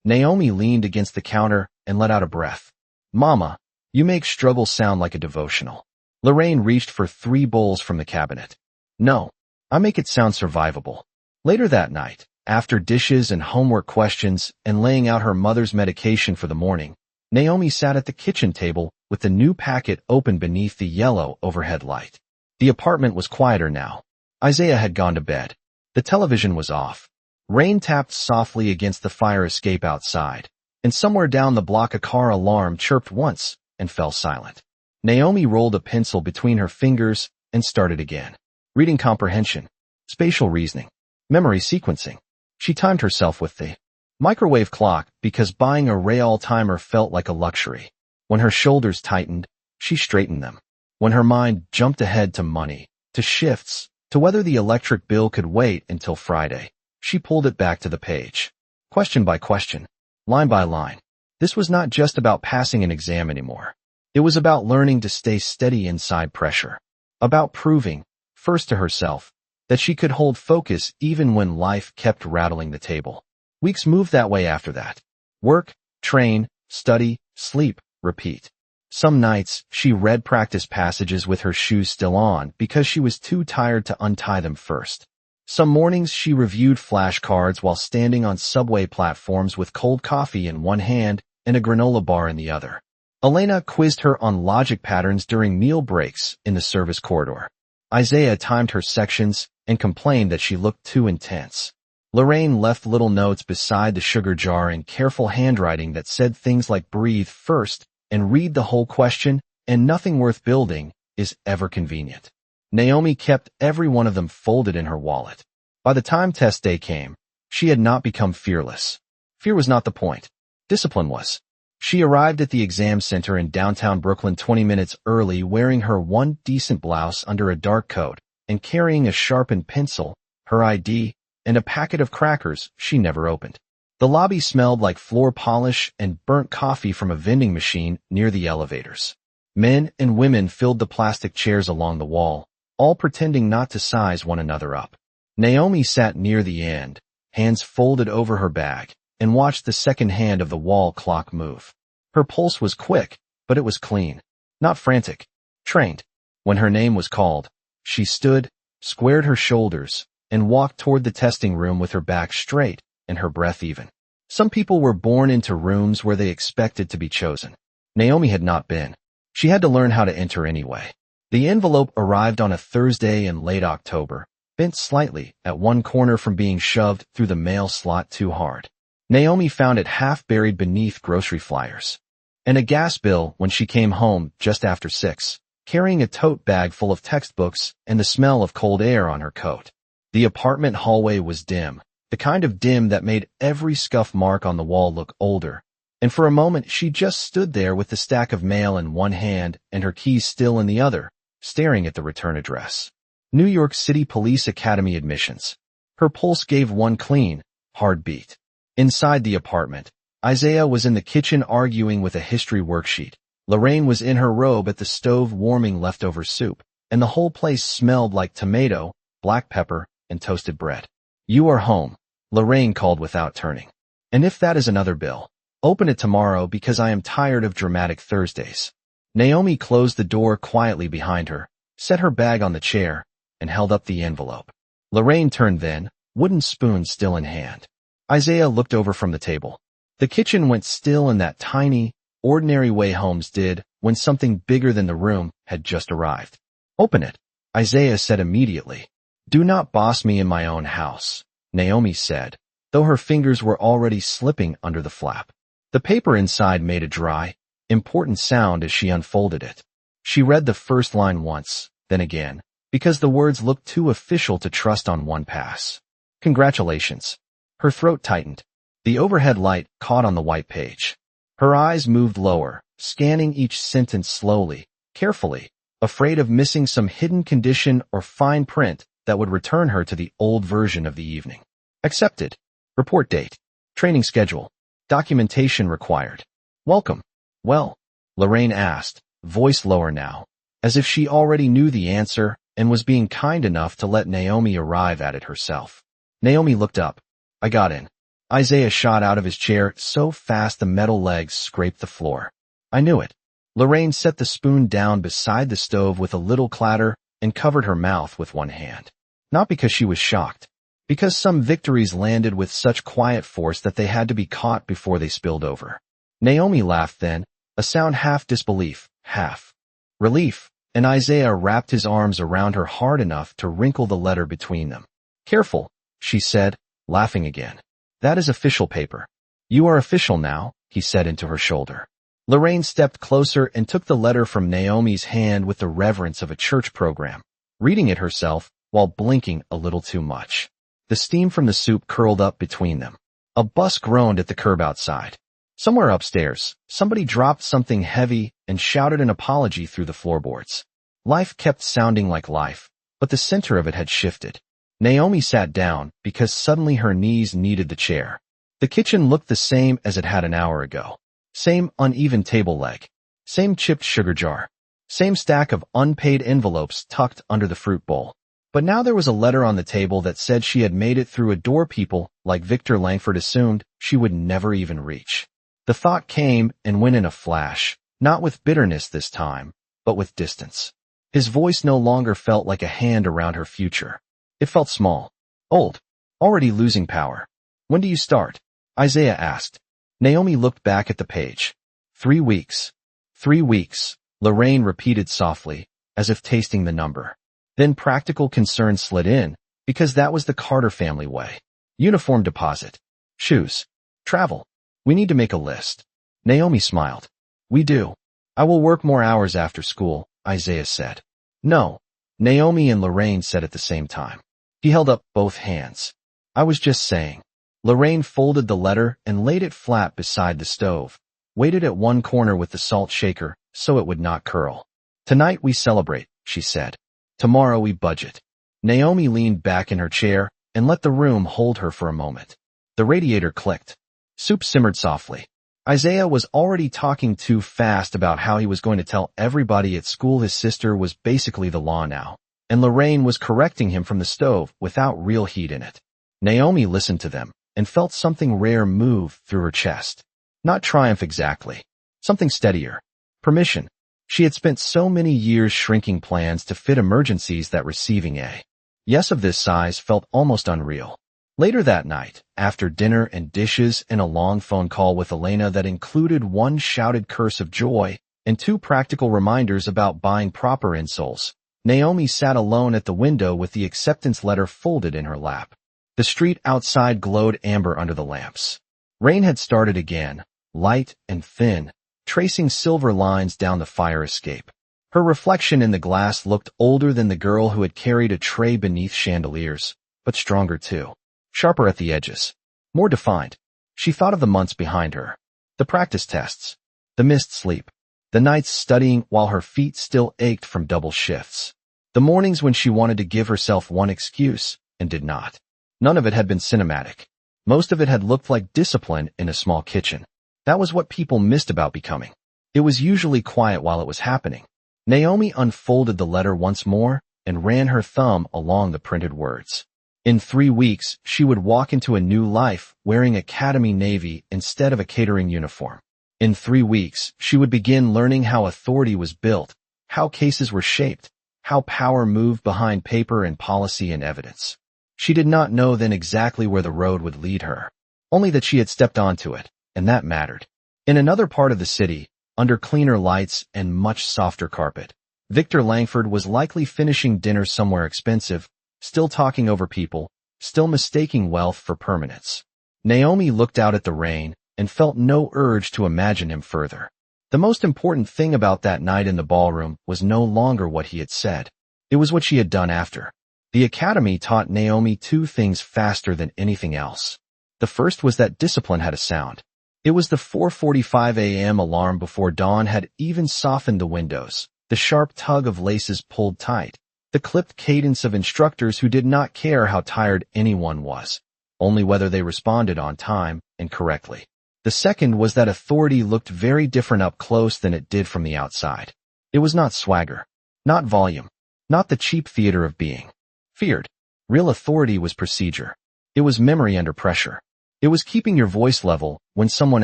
Naomi leaned against the counter and let out a breath. "Mama, you make struggle sound like a devotional." Lorraine reached for 3 bowls from the cabinet. "No, I make it sound survivable." Later that night, after dishes and homework questions and laying out her mother's medication for the morning, Naomi sat at the kitchen table with the new packet open beneath the yellow overhead light. The apartment was quieter now. Isaiah had gone to bed. The television was off. Rain tapped softly against the fire escape outside, and somewhere down the block a car alarm chirped once and fell silent. Naomi rolled a pencil between her fingers and started again. Reading comprehension, spatial reasoning, memory sequencing. She timed herself with the microwave clock because buying a real timer felt like a luxury. When her shoulders tightened, she straightened them. When her mind jumped ahead to money, to shifts, to whether the electric bill could wait until Friday, she pulled it back to the page. Question by question, line by line. This was not just about passing an exam anymore. It was about learning to stay steady inside pressure. About proving, first to herself, that she could hold focus even when life kept rattling the table. Weeks moved that way after that. Work, train, study, sleep, repeat. Some nights, she read practice passages with her shoes still on because she was too tired to untie them first. Some mornings she reviewed flashcards while standing on subway platforms with cold coffee in one hand and a granola bar in the other. Elena quizzed her on logic patterns during meal breaks in the service corridor. Isaiah timed her sections and complained that she looked too intense. Lorraine left little notes beside the sugar jar in careful handwriting that said things like breathe first and read the whole question, and nothing worth building is ever convenient. Naomi kept every one of them folded in her wallet. By the time test day came, she had not become fearless. Fear was not the point. Discipline was. She arrived at the exam center in downtown Brooklyn 20 minutes early wearing her one decent blouse under a dark coat and carrying a sharpened pencil, her ID, and a packet of crackers she never opened. The lobby smelled like floor polish and burnt coffee from a vending machine near the elevators. Men and women filled the plastic chairs along the wall, all pretending not to size one another up. Naomi sat near the end, hands folded over her bag, and watched the second hand of the wall clock move. Her pulse was quick, but it was clean, not frantic, trained. When her name was called, she stood, squared her shoulders, and walked toward the testing room with her back straight and her breath even. Some people were born into rooms where they expected to be chosen. Naomi had not been. She had to learn how to enter anyway. The envelope arrived on a Thursday in late October, bent slightly at one corner from being shoved through the mail slot too hard. Naomi found it half buried beneath grocery flyers. And a gas bill when she came home just after 6, carrying a tote bag full of textbooks and the smell of cold air on her coat. The apartment hallway was dim, the kind of dim that made every scuff mark on the wall look older. And for a moment she just stood there with the stack of mail in one hand and her keys still in the other, staring at the return address. New York City Police Academy admissions. Her pulse gave one clean, hard beat. Inside the apartment, Isaiah was in the kitchen arguing with a history worksheet. Lorraine was in her robe at the stove warming leftover soup, and the whole place smelled like tomato, black pepper, and toasted bread. "You are home," Lorraine called without turning. "And if that is another bill, open it tomorrow because I am tired of dramatic Thursdays." Naomi closed the door quietly behind her, set her bag on the chair, and held up the envelope. Lorraine turned then, wooden spoon still in hand. Isaiah looked over from the table. The kitchen went still in that tiny, ordinary way homes did when something bigger than the room had just arrived. "Open it," Isaiah said immediately. "Do not boss me in my own house," Naomi said, though her fingers were already slipping under the flap. The paper inside made a dry, important sound as she unfolded it. She read the first line once, then again, because the words looked too official to trust on one pass. "Congratulations." Her throat tightened. The overhead light caught on the white page. Her eyes moved lower, scanning each sentence slowly, carefully, afraid of missing some hidden condition or fine print that would return her to the old version of the evening. Accepted. Report date. Training schedule. Documentation required. Welcome. Well, Lorraine asked, voice lower now, as if she already knew the answer and was being kind enough to let Naomi arrive at it herself. Naomi looked up. "I got in." Isaiah shot out of his chair so fast the metal legs scraped the floor. "I knew it." Lorraine set the spoon down beside the stove with a little clatter and covered her mouth with one hand. Not because she was shocked, because some victories landed with such quiet force that they had to be caught before they spilled over. Naomi laughed then, a sound half disbelief, half relief, and Isaiah wrapped his arms around her hard enough to wrinkle the letter between them. "Careful," she said, laughing again. "That is official paper." "You are official now," he said into her shoulder. Lorraine stepped closer and took the letter from Naomi's hand with the reverence of a church program, reading it herself while blinking a little too much. The steam from the soup curled up between them. A bus groaned at the curb outside. Somewhere upstairs, somebody dropped something heavy and shouted an apology through the floorboards. Life kept sounding like life, but the center of it had shifted. Naomi sat down because suddenly her knees needed the chair. The kitchen looked the same as it had an hour ago. Same uneven table leg. Same chipped sugar jar. Same stack of unpaid envelopes tucked under the fruit bowl. But now there was a letter on the table that said she had made it through a door people like Victor Langford assumed she would never even reach. The thought came and went in a flash, not with bitterness this time, but with distance. His voice no longer felt like a hand around her future. It felt small, old, already losing power. "When do you start?" Isaiah asked. Naomi looked back at the page. 3 weeks. 3 weeks, Lorraine repeated softly, as if tasting the number. Then practical concern slid in, because that was the Carter family way. Uniform deposit. Shoes. Travel. We need to make a list. Naomi smiled. "We do. I will work more hours after school," Isaiah said. "No," Naomi and Lorraine said at the same time. He held up both hands. "I was just saying." Lorraine folded the letter and laid it flat beside the stove, weighted at one corner with the salt shaker so it would not curl. "Tonight we celebrate," she said. "Tomorrow we budget." Naomi leaned back in her chair and let the room hold her for a moment. The radiator clicked. Soup simmered softly. Isaiah was already talking too fast about how he was going to tell everybody at school his sister was basically the law now, and Lorraine was correcting him from the stove without real heat in it. Naomi listened to them and felt something rare move through her chest. Not triumph exactly. Something steadier. Permission. She had spent so many years shrinking plans to fit emergencies that receiving a yes of this size felt almost unreal. Later that night, after dinner and dishes and a long phone call with Elena that included one shouted curse of joy and 2 practical reminders about buying proper insoles, Naomi sat alone at the window with the acceptance letter folded in her lap. The street outside glowed amber under the lamps. Rain had started again, light and thin, tracing silver lines down the fire escape. Her reflection in the glass looked older than the girl who had carried a tray beneath chandeliers, but stronger too. Sharper at the edges. More defined. She thought of the months behind her. The practice tests. The missed sleep. The nights studying while her feet still ached from double shifts. The mornings when she wanted to give herself one excuse and did not. None of it had been cinematic. Most of it had looked like discipline in a small kitchen. That was what people missed about becoming. It was usually quiet while it was happening. Naomi unfolded the letter once more and ran her thumb along the printed words. In 3 weeks, she would walk into a new life wearing Academy Navy instead of a catering uniform. In 3 weeks, she would begin learning how authority was built, how cases were shaped, how power moved behind paper and policy and evidence. She did not know then exactly where the road would lead her, only that she had stepped onto it, and that mattered. In another part of the city, under cleaner lights and much softer carpet, Victor Langford was likely finishing dinner somewhere expensive, still talking over people, still mistaking wealth for permanence. Naomi looked out at the rain and felt no urge to imagine him further. The most important thing about that night in the ballroom was no longer what he had said. It was what she had done after. The academy taught Naomi two things faster than anything else. The first was that discipline had a sound. It was the 4:45 a.m. alarm before dawn had even softened the windows, the sharp tug of laces pulled tight, the clipped cadence of instructors who did not care how tired anyone was, only whether they responded on time and correctly. The second was that authority looked very different up close than it did from the outside. It was not swagger, not volume, not the cheap theater of being feared. Real authority was procedure. It was memory under pressure. It was keeping your voice level when someone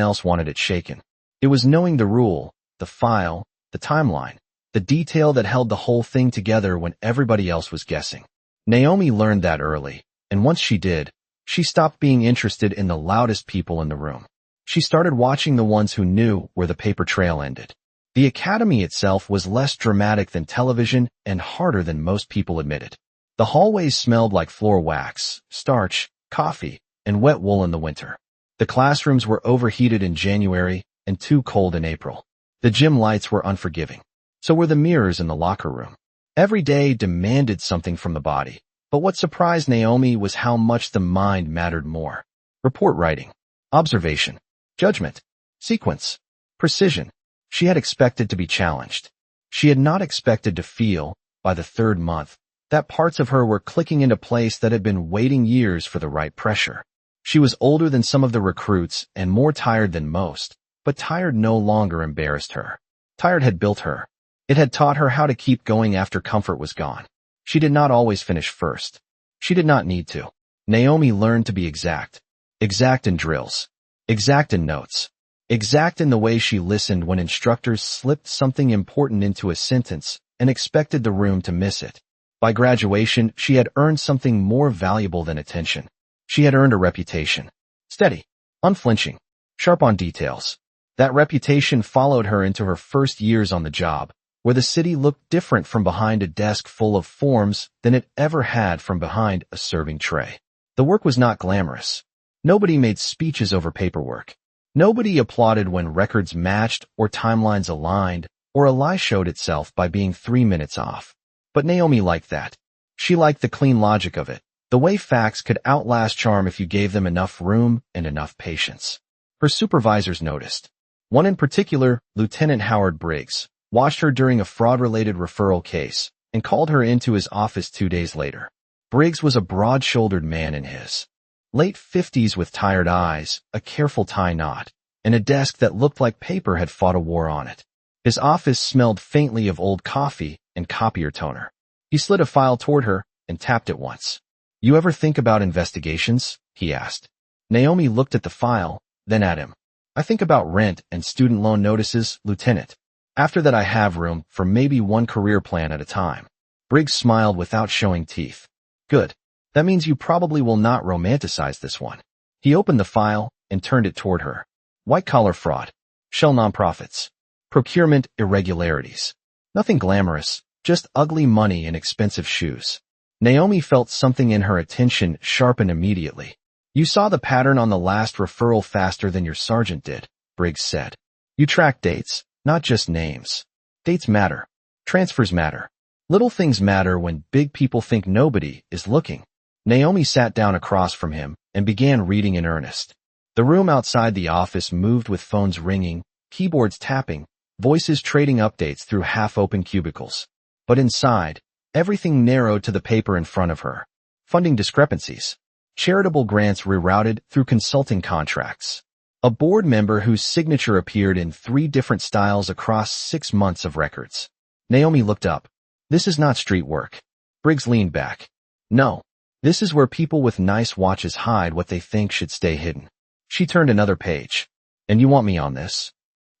else wanted it shaken. It was knowing the rule, the file, the timeline, the detail that held the whole thing together when everybody else was guessing. Naomi learned that early, and once she did, she stopped being interested in the loudest people in the room. She started watching the ones who knew where the paper trail ended. The academy itself was less dramatic than television and harder than most people admitted. The hallways smelled like floor wax, starch, coffee, and wet wool in the winter. The classrooms were overheated in January and too cold in April. The gym lights were unforgiving. So were the mirrors in the locker room. Every day demanded something from the body. But what surprised Naomi was how much the mind mattered more. Report writing, observation, judgment, sequence, precision. She had expected to be challenged. She had not expected to feel, by the third month, that parts of her were clicking into place that had been waiting years for the right pressure. She was older than some of the recruits and more tired than most, but tired no longer embarrassed her. Tired had built her. It had taught her how to keep going after comfort was gone. She did not always finish first. She did not need to. Naomi learned to be exact. Exact in drills. Exact in notes. Exact in the way she listened when instructors slipped something important into a sentence and expected the room to miss it. By graduation, she had earned something more valuable than attention. She had earned a reputation. Steady, unflinching, sharp on details. That reputation followed her into her first years on the job, where the city looked different from behind a desk full of forms than it ever had from behind a serving tray. The work was not glamorous. Nobody made speeches over paperwork. Nobody applauded when records matched or timelines aligned, or a lie showed itself by being 3 minutes off. But Naomi liked that. She liked the clean logic of it, the way facts could outlast charm if you gave them enough room and enough patience. Her supervisors noticed. One in particular, Lieutenant Howard Briggs, watched her during a fraud-related referral case and called her into his office 2 days later. Briggs was a broad-shouldered man in his late 50s with tired eyes, a careful tie knot, and a desk that looked like paper had fought a war on it. His office smelled faintly of old coffee and copier toner. He slid a file toward her and tapped it once. "You ever think about investigations?" he asked. Naomi looked at the file, then at him. "I think about rent and student loan notices, Lieutenant. After that I have room for maybe one career plan at a time." Briggs smiled without showing teeth. "Good. That means you probably will not romanticize this one." He opened the file and turned it toward her. "White-collar fraud. Shell nonprofits. Procurement irregularities. Nothing glamorous, just ugly money and expensive shoes." Naomi felt something in her attention sharpen immediately. "You saw the pattern on the last referral faster than your sergeant did," Briggs said. "You track dates, not just names. Dates matter. Transfers matter. Little things matter when big people think nobody is looking." Naomi sat down across from him and began reading in earnest. The room outside the office moved with phones ringing, keyboards tapping, voices trading updates through half-open cubicles. But inside, everything narrowed to the paper in front of her. Funding discrepancies. Charitable grants rerouted through consulting contracts. A board member whose signature appeared in 3 different styles across 6 months of records. Naomi looked up. "This is not street work." Briggs leaned back. "No. This is where people with nice watches hide what they think should stay hidden." She turned another page. "And you want me on this?"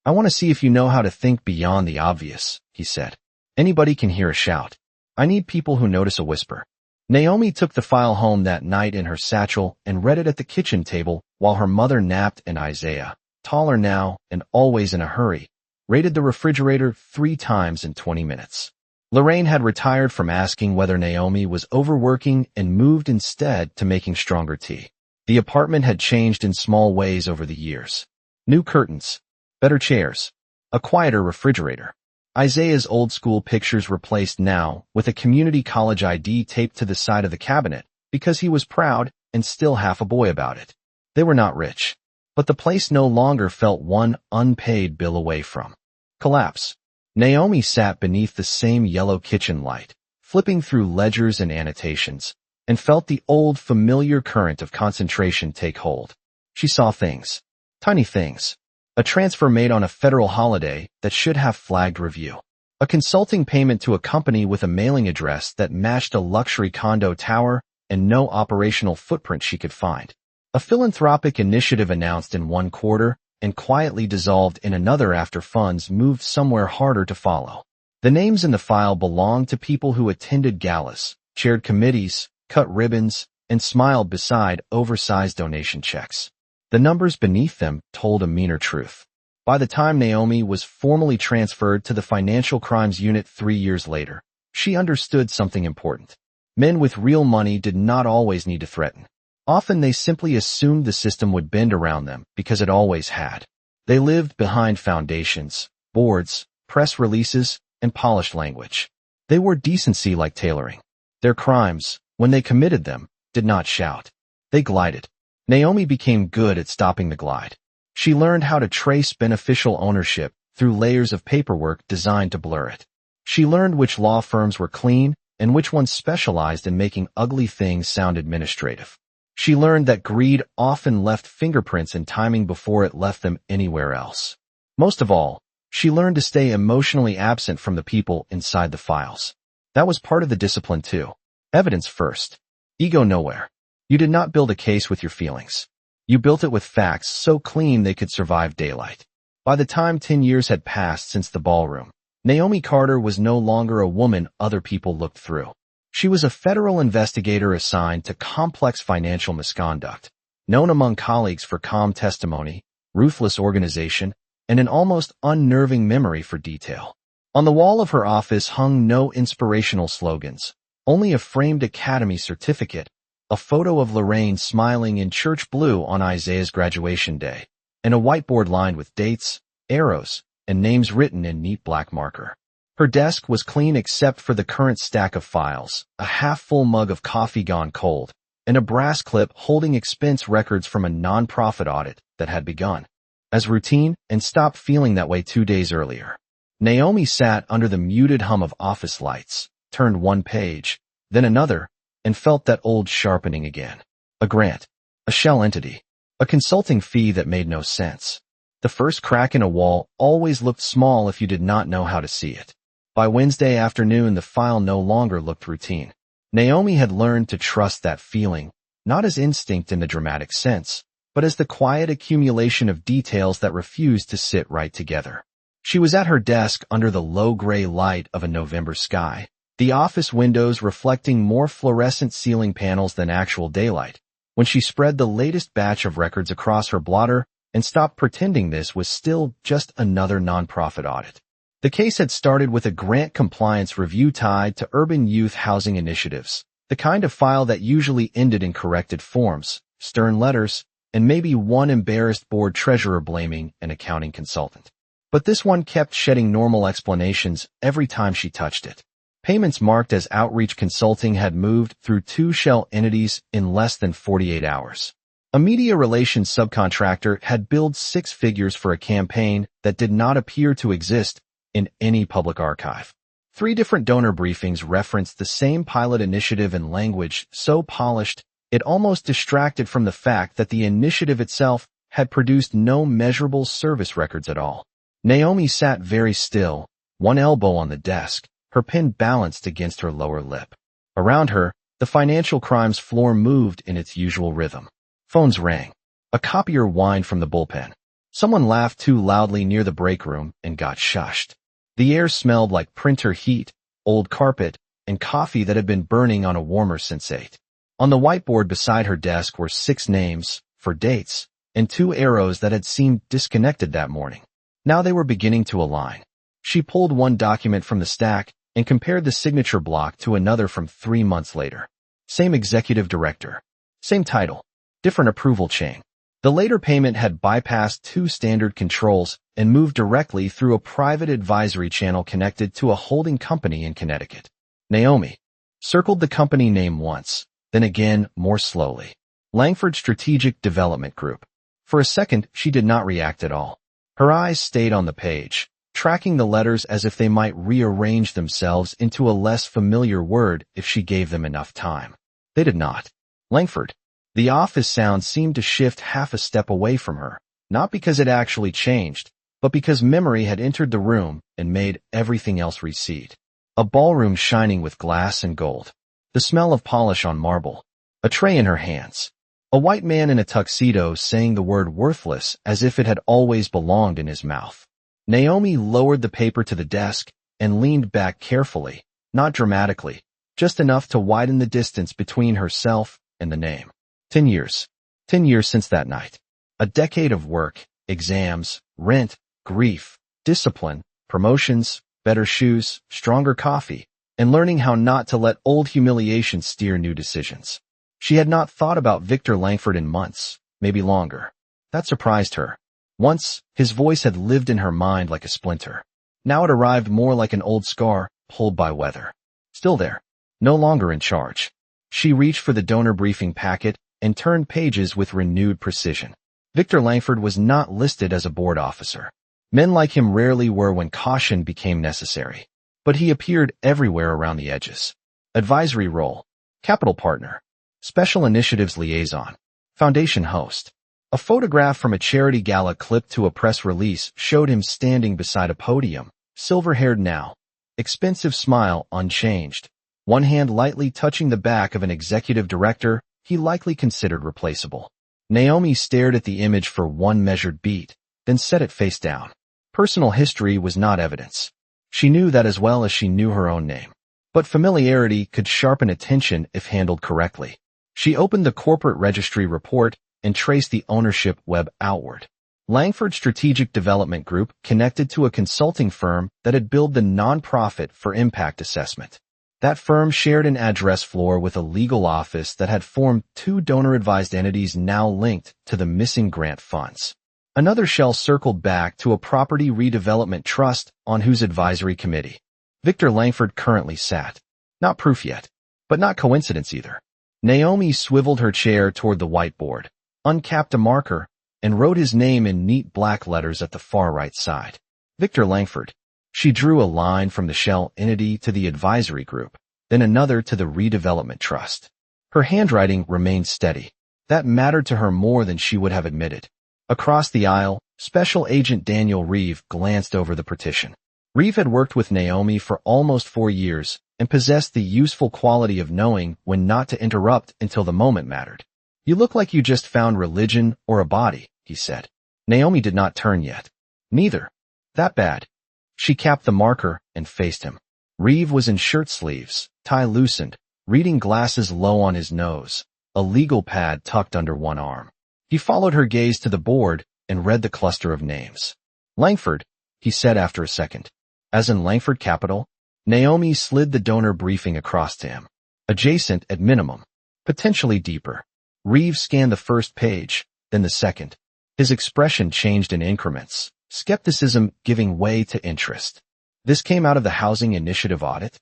"I want to see if you know how to think beyond the obvious," he said. "Anybody can hear a shout. I need people who notice a whisper." Naomi took the file home that night in her satchel and read it at the kitchen table while her mother napped, and Isaiah, taller now and always in a hurry, raided the refrigerator 3 times in 20 minutes. Lorraine had retired from asking whether Naomi was overworking and moved instead to making stronger tea. The apartment had changed in small ways over the years. New curtains, better chairs, a quieter refrigerator. Isaiah's old-school pictures replaced now with a community college ID taped to the side of the cabinet because he was proud and still half a boy about it. They were not rich, but the place no longer felt one unpaid bill away from collapse. Naomi sat beneath the same yellow kitchen light, flipping through ledgers and annotations, and felt the old familiar current of concentration take hold. She saw things, tiny things. A transfer made on a federal holiday that should have flagged review. A consulting payment to a company with a mailing address that matched a luxury condo tower and no operational footprint she could find. A philanthropic initiative announced in one quarter and quietly dissolved in another after funds moved somewhere harder to follow. The names in the file belonged to people who attended galas, chaired committees, cut ribbons, and smiled beside oversized donation checks. The numbers beneath them told a meaner truth. By the time Naomi was formally transferred to the Financial Crimes Unit 3 years later, she understood something important. Men with real money did not always need to threaten. Often they simply assumed the system would bend around them because it always had. They lived behind foundations, boards, press releases, and polished language. They wore decency like tailoring. Their crimes, when they committed them, did not shout. They glided. Naomi became good at stopping the glide. She learned how to trace beneficial ownership through layers of paperwork designed to blur it. She learned which law firms were clean and which ones specialized in making ugly things sound administrative. She learned that greed often left fingerprints in timing before it left them anywhere else. Most of all, she learned to stay emotionally absent from the people inside the files. That was part of the discipline too. Evidence first. Ego nowhere. You did not build a case with your feelings. You built it with facts so clean they could survive daylight. By the time 10 years had passed since the ballroom, Naomi Carter was no longer a woman other people looked through. She was a federal investigator assigned to complex financial misconduct, known among colleagues for calm testimony, ruthless organization, and an almost unnerving memory for detail. On the wall of her office hung no inspirational slogans, only a framed academy certificate, a photo of Lorraine smiling in church blue on Isaiah's graduation day, and a whiteboard lined with dates, arrows, and names written in neat black marker. Her desk was clean except for the current stack of files, a half-full mug of coffee gone cold, and a brass clip holding expense records from a non-profit audit that had begun as routine and stopped feeling that way 2 days earlier. Naomi sat under the muted hum of office lights, turned one page, then another, and felt that old sharpening again. A grant, a shell entity, a consulting fee that made no sense. The first crack in a wall always looked small if you did not know how to see it. By Wednesday afternoon, the file no longer looked routine. Naomi had learned to trust that feeling, not as instinct in the dramatic sense, but as the quiet accumulation of details that refused to sit right together. She was at her desk under the low gray light of a November sky, the office windows reflecting more fluorescent ceiling panels than actual daylight, when she spread the latest batch of records across her blotter and stopped pretending this was still just another nonprofit audit. The case had started with a grant compliance review tied to urban youth housing initiatives, the kind of file that usually ended in corrected forms, stern letters, and maybe one embarrassed board treasurer blaming an accounting consultant. But this one kept shedding normal explanations every time she touched it. Payments marked as outreach consulting had moved through 2 shell entities in less than 48 hours. A media relations subcontractor had billed 6 figures for a campaign that did not appear to exist in any public archive. 3 different donor briefings referenced the same pilot initiative in language so polished it almost distracted from the fact that the initiative itself had produced no measurable service records at all. Naomi sat very still, one elbow on the desk, her pen balanced against her lower lip. Around her, the financial crimes floor moved in its usual rhythm. Phones rang. A copier whined from the bullpen. Someone laughed too loudly near the break room and got shushed. The air smelled like printer heat, old carpet, and coffee that had been burning on a warmer since 8. On the whiteboard beside her desk were 6 names, for dates, and 2 arrows that had seemed disconnected that morning. Now they were beginning to align. She pulled one document from the stack and compared the signature block to another from 3 months later. Same executive director. Same title. Different approval chain. The later payment had bypassed 2 standard controls and moved directly through a private advisory channel connected to a holding company in Connecticut. Naomi circled the company name once, then again more slowly. Langford Strategic Development Group. For a second, she did not react at all. Her eyes stayed on the page, tracking the letters as if they might rearrange themselves into a less familiar word if she gave them enough time. They did not. Langford. The office sound seemed to shift half a step away from her, not because it actually changed, but because memory had entered the room and made everything else recede. A ballroom shining with glass and gold. The smell of polish on marble. A tray in her hands. A white man in a tuxedo saying the word worthless as if it had always belonged in his mouth. Naomi lowered the paper to the desk and leaned back carefully, not dramatically, just enough to widen the distance between herself and the name. 10 years. 10 years since that night. A decade of work, exams, rent, grief, discipline, promotions, better shoes, stronger coffee, and learning how not to let old humiliation steer new decisions. She had not thought about Victor Langford in months, maybe longer. That surprised her. Once, his voice had lived in her mind like a splinter. Now it arrived more like an old scar, pulled by weather. Still there. No longer in charge. She reached for the donor briefing packet and turned pages with renewed precision. Victor Langford was not listed as a board officer. Men like him rarely were when caution became necessary. But he appeared everywhere around the edges. Advisory role. Capital partner. Special initiatives liaison. Foundation host. A photograph from a charity gala clipped to a press release showed him standing beside a podium, silver-haired now. Expensive smile unchanged. One hand lightly touching the back of an executive director he likely considered replaceable. Naomi stared at the image for one measured beat, then set it face down. Personal history was not evidence. She knew that as well as she knew her own name. But familiarity could sharpen attention if handled correctly. She opened the corporate registry report and traced the ownership web outward. Langford Strategic Development Group connected to a consulting firm that had billed the nonprofit for impact assessment. That firm shared an address floor with a legal office that had formed 2 donor-advised entities now linked to the missing grant funds. Another shell circled back to a property redevelopment trust on whose advisory committee Victor Langford currently sat. Not proof yet, but not coincidence either. Naomi swiveled her chair toward the whiteboard, uncapped a marker, and wrote his name in neat black letters at the far right side. Victor Langford. She drew a line from the shell entity to the advisory group, then another to the redevelopment trust. Her handwriting remained steady. That mattered to her more than she would have admitted. Across the aisle, Special Agent Daniel Reeve glanced over the petition. Reeve had worked with Naomi for almost 4 years and possessed the useful quality of knowing when not to interrupt until the moment mattered. "You look like you just found religion or a body," he said. Naomi did not turn yet. "Neither. That bad." She capped the marker and faced him. Reeve was in shirt sleeves, tie loosened, reading glasses low on his nose, a legal pad tucked under one arm. He followed her gaze to the board and read the cluster of names. "Langford," he said after a second. "As in Langford Capital?" Naomi slid the donor briefing across to him. Adjacent at minimum. Potentially deeper. Reeve scanned the first page, then the second. His expression changed in increments, skepticism giving way to interest. This came out of the Housing Initiative audit?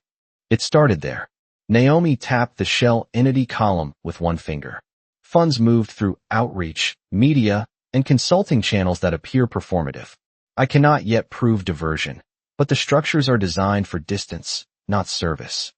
It started there. Naomi tapped the shell entity column with one finger. Funds moved through outreach, media, and consulting channels that appear performative. I cannot yet prove diversion, but the structures are designed for distance, not service.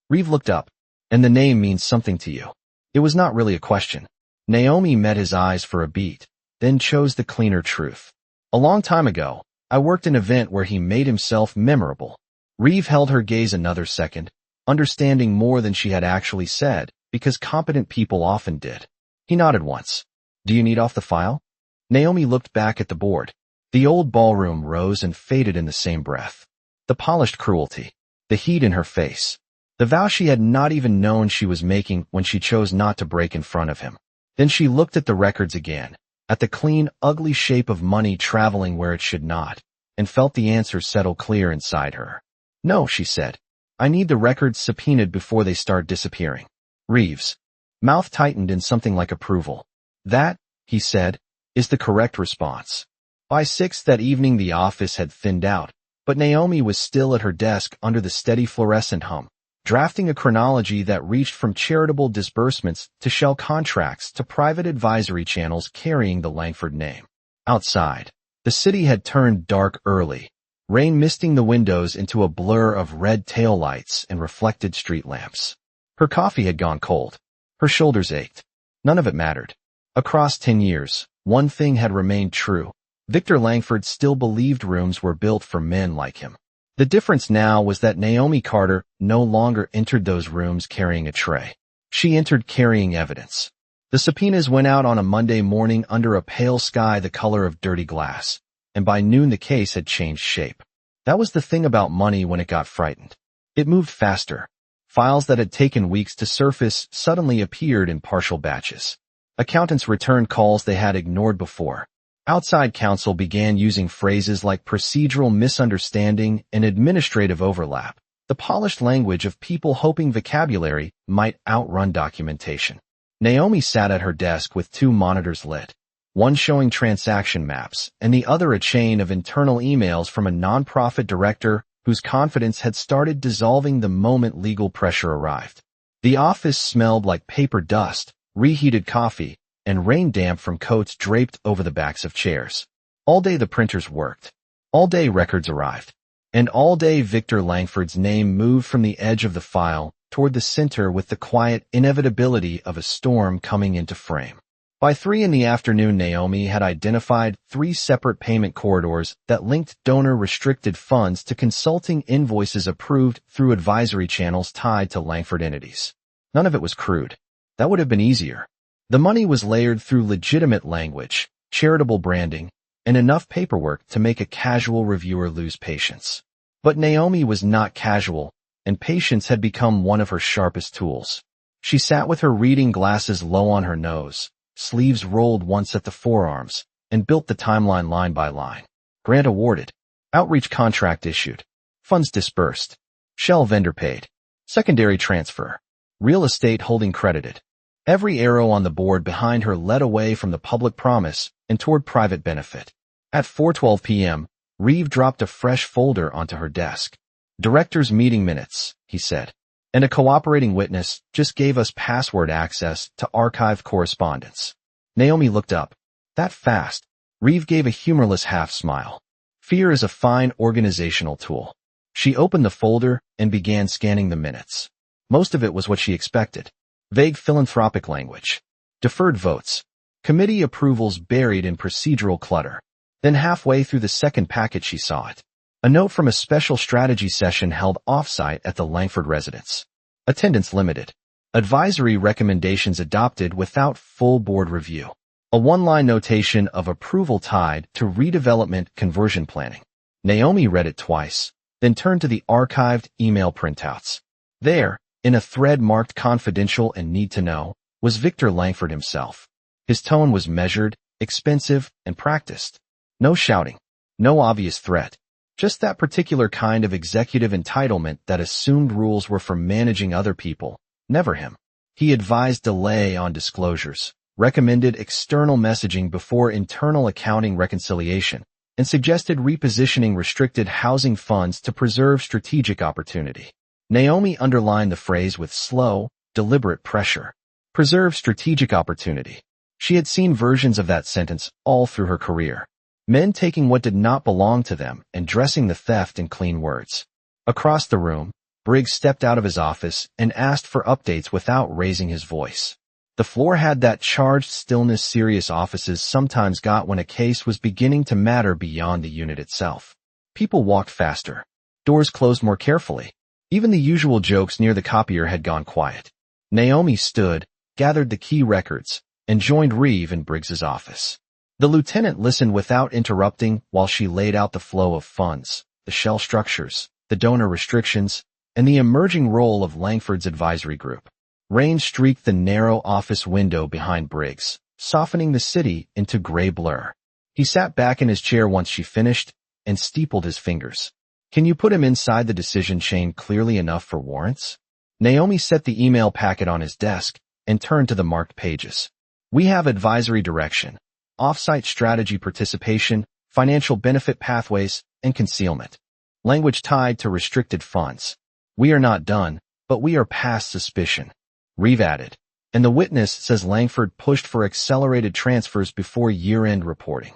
Reeve looked up, and the name means something to you. It was not really a question. Naomi met his eyes for a beat, then chose the cleaner truth. A long time ago, I worked an event where he made himself memorable. Reeve held her gaze another second, understanding more than she had actually said, because competent people often did. He nodded once. "Do you need off the file?" Naomi looked back at the board. The old ballroom rose and faded in the same breath. The polished cruelty. The heat in her face. The vow she had not even known she was making when she chose not to break in front of him. Then she looked at the records again, at the clean, ugly shape of money traveling where it should not, and felt the answer settle clear inside her. No, she said. I need the records subpoenaed before they start disappearing. Reeves' mouth tightened in something like approval. That, he said, is the correct response. By 6 that evening the office had thinned out, but Naomi was still at her desk under the steady fluorescent hum, drafting a chronology that reached from charitable disbursements to shell contracts to private advisory channels carrying the Langford name. Outside, the city had turned dark early, rain misting the windows into a blur of red taillights and reflected street lamps. Her coffee had gone cold. Her shoulders ached. None of it mattered. Across 10 years, one thing had remained true. Victor Langford still believed rooms were built for men like him. The difference now was that Naomi Carter no longer entered those rooms carrying a tray. She entered carrying evidence. The subpoenas went out on a Monday morning under a pale sky the color of dirty glass, and by noon the case had changed shape. That was the thing about money when it got frightened. It moved faster. Files that had taken weeks to surface suddenly appeared in partial batches. Accountants returned calls they had ignored before. Outside counsel began using phrases like procedural misunderstanding and administrative overlap, the polished language of people hoping vocabulary might outrun documentation. Naomi sat at her desk with 2 monitors lit, one showing transaction maps and the other a chain of internal emails from a nonprofit director whose confidence had started dissolving the moment legal pressure arrived. The office smelled like paper dust, reheated coffee, and rain damp from coats draped over the backs of chairs. All day the printers worked. All day records arrived. And all day Victor Langford's name moved from the edge of the file toward the center with the quiet inevitability of a storm coming into frame. By 3 in the afternoon, Naomi had identified 3 separate payment corridors that linked donor-restricted funds to consulting invoices approved through advisory channels tied to Langford entities. None of it was crude. That would have been easier. The money was layered through legitimate language, charitable branding, and enough paperwork to make a casual reviewer lose patience. But Naomi was not casual, and patience had become one of her sharpest tools. She sat with her reading glasses low on her nose, sleeves rolled once at the forearms, and built the timeline line by line. Grant awarded. Outreach contract issued. Funds dispersed. Shell vendor paid. Secondary transfer. Real estate holding credited. Every arrow on the board behind her led away from the public promise and toward private benefit. At 4:12 p.m., Reeve dropped a fresh folder onto her desk. Directors' meeting minutes, he said. And a cooperating witness just gave us password access to archived correspondence. Naomi looked up. That fast. Reeve gave a humorless half smile. Fear is a fine organizational tool. She opened the folder and began scanning the minutes. Most of it was what she expected. Vague philanthropic language. Deferred votes. Committee approvals buried in procedural clutter. Then halfway through the second packet she saw it. A note from a special strategy session held off-site at the Langford residence. Attendance limited. Advisory recommendations adopted without full board review. A 1-line notation of approval tied to redevelopment conversion planning. Naomi read it twice, then turned to the archived email printouts. There, in a thread marked confidential and need to know, was Victor Langford himself. His tone was measured, expensive, and practiced. No shouting. No obvious threat. Just that particular kind of executive entitlement that assumed rules were for managing other people, never him. He advised delay on disclosures, recommended external messaging before internal accounting reconciliation, and suggested repositioning restricted housing funds to preserve strategic opportunity. Naomi underlined the phrase with slow, deliberate pressure. Preserve strategic opportunity. She had seen versions of that sentence all through her career. Men taking what did not belong to them and dressing the theft in clean words. Across the room, Briggs stepped out of his office and asked for updates without raising his voice. The floor had that charged stillness serious offices sometimes got when a case was beginning to matter beyond the unit itself. People walked faster. Doors closed more carefully. Even the usual jokes near the copier had gone quiet. Naomi stood, gathered the key records, and joined Reeve in Briggs's office. The lieutenant listened without interrupting while she laid out the flow of funds, the shell structures, the donor restrictions, and the emerging role of Langford's advisory group. Rain streaked the narrow office window behind Briggs, softening the city into gray blur. He sat back in his chair once she finished and steepled his fingers. Can you put him inside the decision chain clearly enough for warrants? Naomi set the email packet on his desk and turned to the marked pages. We have advisory direction, off-site strategy participation, financial benefit pathways, and concealment. Language tied to restricted funds. We are not done, but we are past suspicion. Reeve added. And the witness says Langford pushed for accelerated transfers before year-end reporting.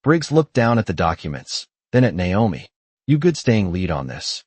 Briggs looked down at the documents, then at Naomi. You good staying lead on this?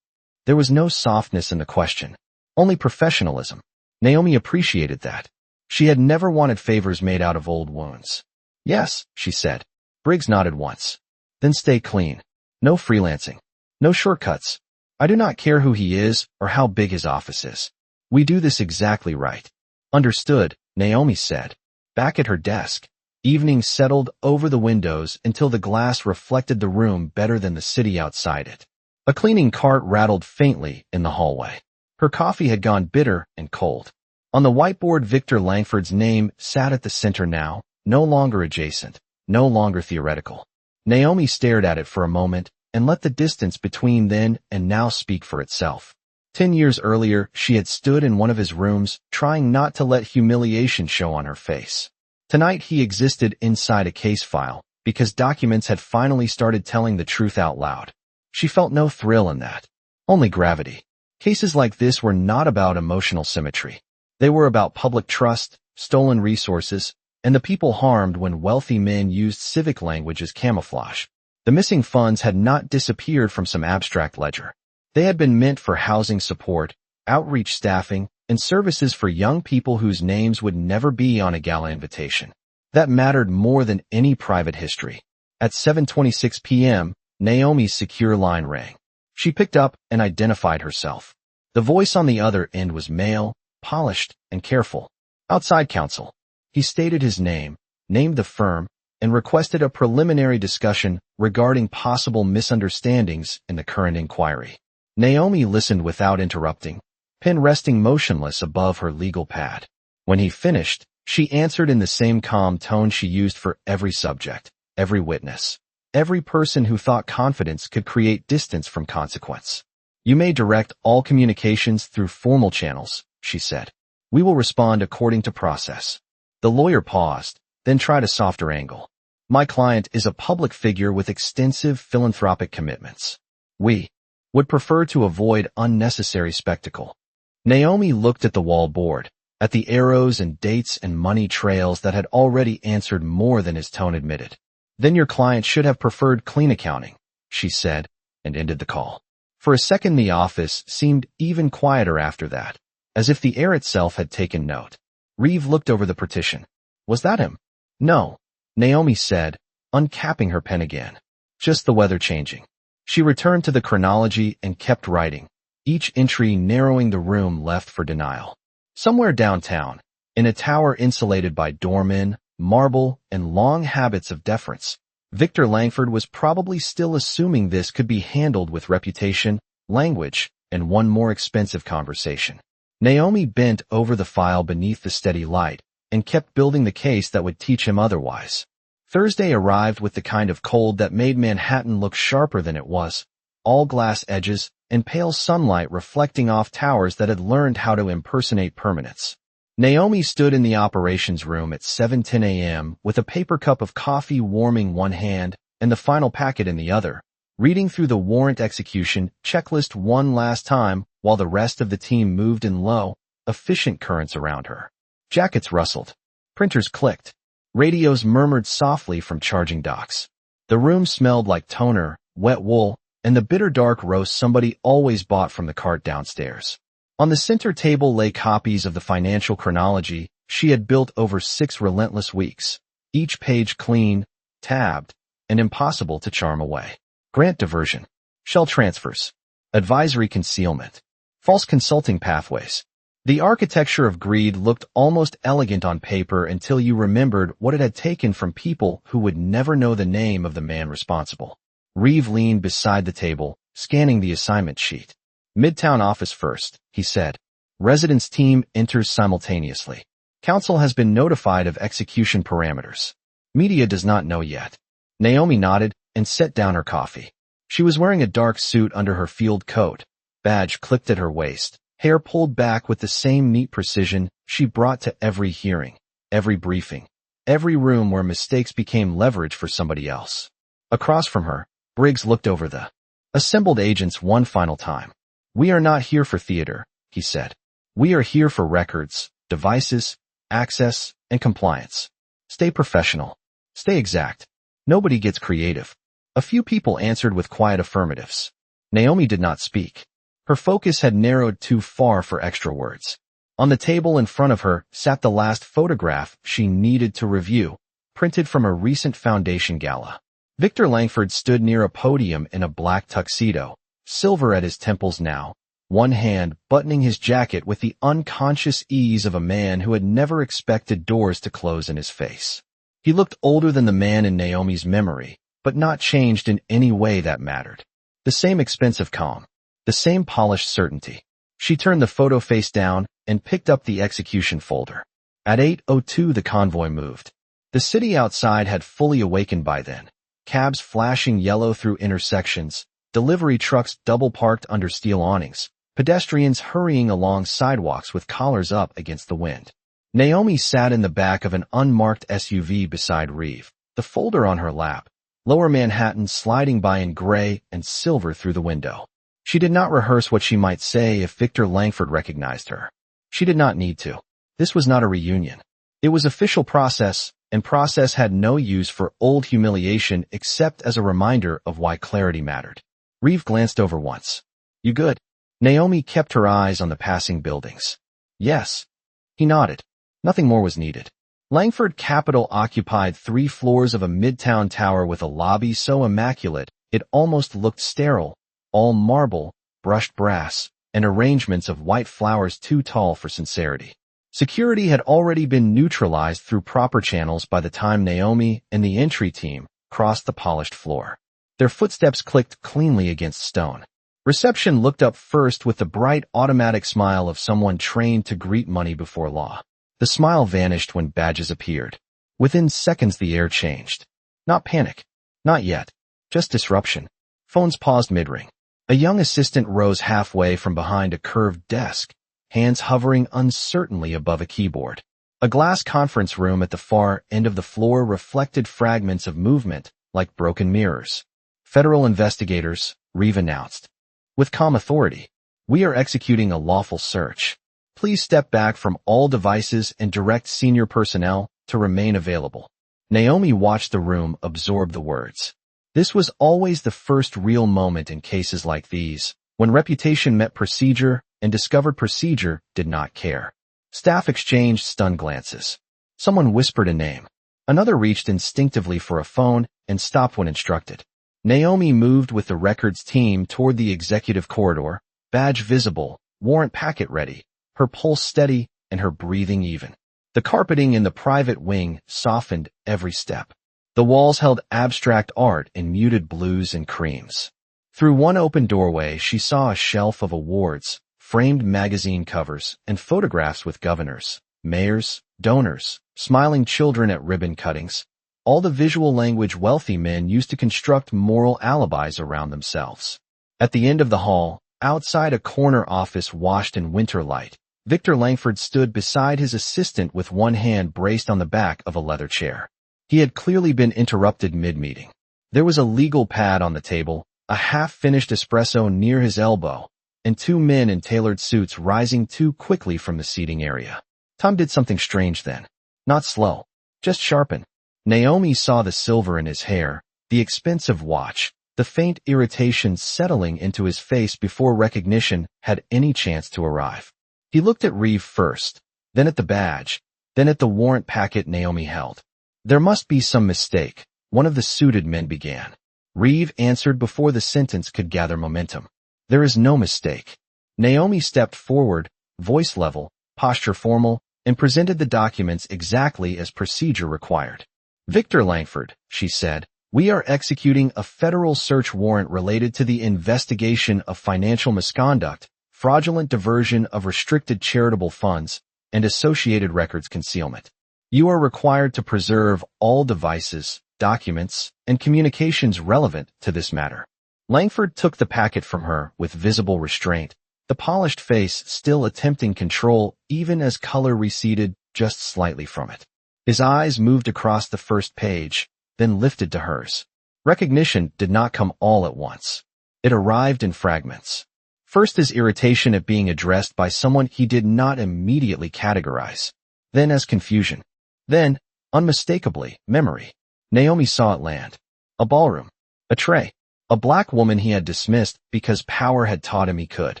There was no softness in the question, only professionalism. Naomi appreciated that. She had never wanted favors made out of old wounds. Yes, she said. Briggs nodded once. Then stay clean. No freelancing. No shortcuts. I do not care who he is or how big his office is. We do this exactly right. Understood, Naomi said. Back at her desk, evening settled over the windows until the glass reflected the room better than the city outside it. A cleaning cart rattled faintly in the hallway. Her coffee had gone bitter and cold. On the whiteboard, Victor Langford's name sat at the center now, no longer adjacent, no longer theoretical. Naomi stared at it for a moment and let the distance between then and now speak for itself. 10 years earlier, she had stood in one of his rooms, trying not to let humiliation show on her face. Tonight he existed inside a case file, because documents had finally started telling the truth out loud. She felt no thrill in that, only gravity. Cases like this were not about emotional symmetry. They were about public trust, stolen resources, and the people harmed when wealthy men used civic language as camouflage. The missing funds had not disappeared from some abstract ledger. They had been meant for housing support, outreach staffing, and services for young people whose names would never be on a gala invitation. That mattered more than any private history. At 7:26 p.m., Naomi's secure line rang. She picked up and identified herself. The voice on the other end was male, polished, and careful. Outside counsel. He stated his name, named the firm, and requested a preliminary discussion regarding possible misunderstandings in the current inquiry. Naomi listened without interrupting, pen resting motionless above her legal pad. When he finished, she answered in the same calm tone she used for every subject, every witness, every person who thought confidence could create distance from consequence. You may direct all communications through formal channels, she said. We will respond according to process. The lawyer paused, then tried a softer angle. My client is a public figure with extensive philanthropic commitments. We would prefer to avoid unnecessary spectacle. Naomi looked at the wall board, at the arrows and dates and money trails that had already answered more than his tone admitted. Then your client should have preferred clean accounting, she said, and ended the call. For a second the office seemed even quieter after that, as if the air itself had taken note. Reeve looked over the partition. Was that him? No, Naomi said, uncapping her pen again. Just the weather changing. She returned to the chronology and kept writing, each entry narrowing the room left for denial. Somewhere downtown, in a tower insulated by doormen, marble, and long habits of deference, Victor Langford was probably still assuming this could be handled with reputation, language, and one more expensive conversation. Naomi bent over the file beneath the steady light and kept building the case that would teach him otherwise. Thursday arrived with the kind of cold that made Manhattan look sharper than it was, all glass edges and pale sunlight reflecting off towers that had learned how to impersonate permanence. Naomi stood in the operations room at 7:10 a.m. with a paper cup of coffee warming one hand and the final packet in the other, reading through the warrant execution checklist one last time while the rest of the team moved in low, efficient currents around her. Jackets rustled. Printers clicked. Radios murmured softly from charging docks. The room smelled like toner, wet wool, and the bitter dark roast somebody always bought from the cart downstairs. On the center table lay copies of the financial chronology she had built over 6 relentless weeks, each page clean, tabbed, and impossible to charm away. Grant diversion, shell transfers, advisory concealment, false consulting pathways. The architecture of greed looked almost elegant on paper until you remembered what it had taken from people who would never know the name of the man responsible. Reeve leaned beside the table, scanning the assignment sheet. Midtown office first, he said. Residence team enters simultaneously. Council has been notified of execution parameters. Media does not know yet. Naomi nodded and set down her coffee. She was wearing a dark suit under her field coat, badge clipped at her waist, hair pulled back with the same neat precision she brought to every hearing, every briefing, every room where mistakes became leverage for somebody else. Across from her, Briggs looked over the assembled agents one final time. "We are not here for theater," he said. "We are here for records, devices, access, and compliance. Stay professional. Stay exact. Nobody gets creative." A few people answered with quiet affirmatives. Naomi did not speak. Her focus had narrowed too far for extra words. On the table in front of her sat the last photograph she needed to review, printed from a recent foundation gala. Victor Langford stood near a podium in a black tuxedo, silver at his temples now, one hand buttoning his jacket with the unconscious ease of a man who had never expected doors to close in his face. He looked older than the man in Naomi's memory, but not changed in any way that mattered. The same expensive calm, the same polished certainty. She turned the photo face down and picked up the execution folder. At 8:02 the convoy moved. The city outside had fully awakened by then. Cabs flashing yellow through intersections, delivery trucks double-parked under steel awnings, pedestrians hurrying along sidewalks with collars up against the wind. Naomi sat in the back of an unmarked SUV beside Reeve, the folder on her lap, Lower Manhattan sliding by in gray and silver through the window. She did not rehearse what she might say if Victor Langford recognized her. She did not need to. This was not a reunion. It was official process, and process had no use for old humiliation except as a reminder of why clarity mattered. Reeve glanced over once. "You good?" Naomi kept her eyes on the passing buildings. "Yes." He nodded. Nothing more was needed. Langford Capital occupied 3 floors of a midtown tower with a lobby so immaculate it almost looked sterile, all marble, brushed brass, and arrangements of white flowers too tall for sincerity. Security had already been neutralized through proper channels by the time Naomi and the entry team crossed the polished floor. Their footsteps clicked cleanly against stone. Reception looked up first with the bright automatic smile of someone trained to greet money before law. The smile vanished when badges appeared. Within seconds the air changed. Not panic. Not yet. Just disruption. Phones paused mid-ring. A young assistant rose halfway from behind a curved desk, hands hovering uncertainly above a keyboard. A glass conference room at the far end of the floor reflected fragments of movement like broken mirrors. "Federal investigators," Reeve announced. With calm authority, "We are executing a lawful search. Please step back from all devices and direct senior personnel to remain available." Naomi watched the room absorb the words. This was always the first real moment in cases like these, when reputation met procedure and discovered procedure did not care. Staff exchanged stunned glances. Someone whispered a name. Another reached instinctively for a phone and stopped when instructed. Naomi moved with the records team toward the executive corridor, badge visible, warrant packet ready, her pulse steady and her breathing even. The carpeting in the private wing softened every step. The walls held abstract art in muted blues and creams. Through one open doorway she saw a shelf of awards, framed magazine covers, and photographs with governors, mayors, donors, smiling children at ribbon cuttings, all the visual language wealthy men used to construct moral alibis around themselves. At the end of the hall, outside a corner office washed in winter light, Victor Langford stood beside his assistant with one hand braced on the back of a leather chair. He had clearly been interrupted mid-meeting. There was a legal pad on the table, a half-finished espresso near his elbow, and 2 men in tailored suits rising too quickly from the seating area. Tom did something strange then. Not slow, just sharpen. Naomi saw the silver in his hair, the expensive watch, the faint irritation settling into his face before recognition had any chance to arrive. He looked at Reeve first, then at the badge, then at the warrant packet Naomi held. "There must be some mistake," one of the suited men began. Reeve answered before the sentence could gather momentum. "There is no mistake." Naomi stepped forward, voice level, posture formal, and presented the documents exactly as procedure required. "Victor Langford," she said, We are executing a federal search warrant related to the investigation of financial misconduct, fraudulent diversion of restricted charitable funds, and associated records concealment. You are required to preserve all devices, documents, and communications relevant to this matter. Langford took the packet from her with visible restraint, the polished face still attempting control even as color receded just slightly from it. His eyes moved across the first page, then lifted to hers. Recognition did not come all at once. It arrived in fragments. First as irritation at being addressed by someone he did not immediately categorize. Then as confusion. Then, unmistakably, memory. Naomi saw it land. A ballroom. A tray. A black woman he had dismissed because power had taught him he could.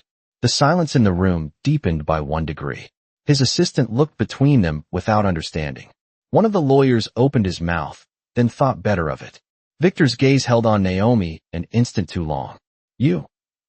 The silence in the room deepened by 1 degree. His assistant looked between them without understanding. One of the lawyers opened his mouth, then thought better of it. Victor's gaze held on Naomi an instant too long. You,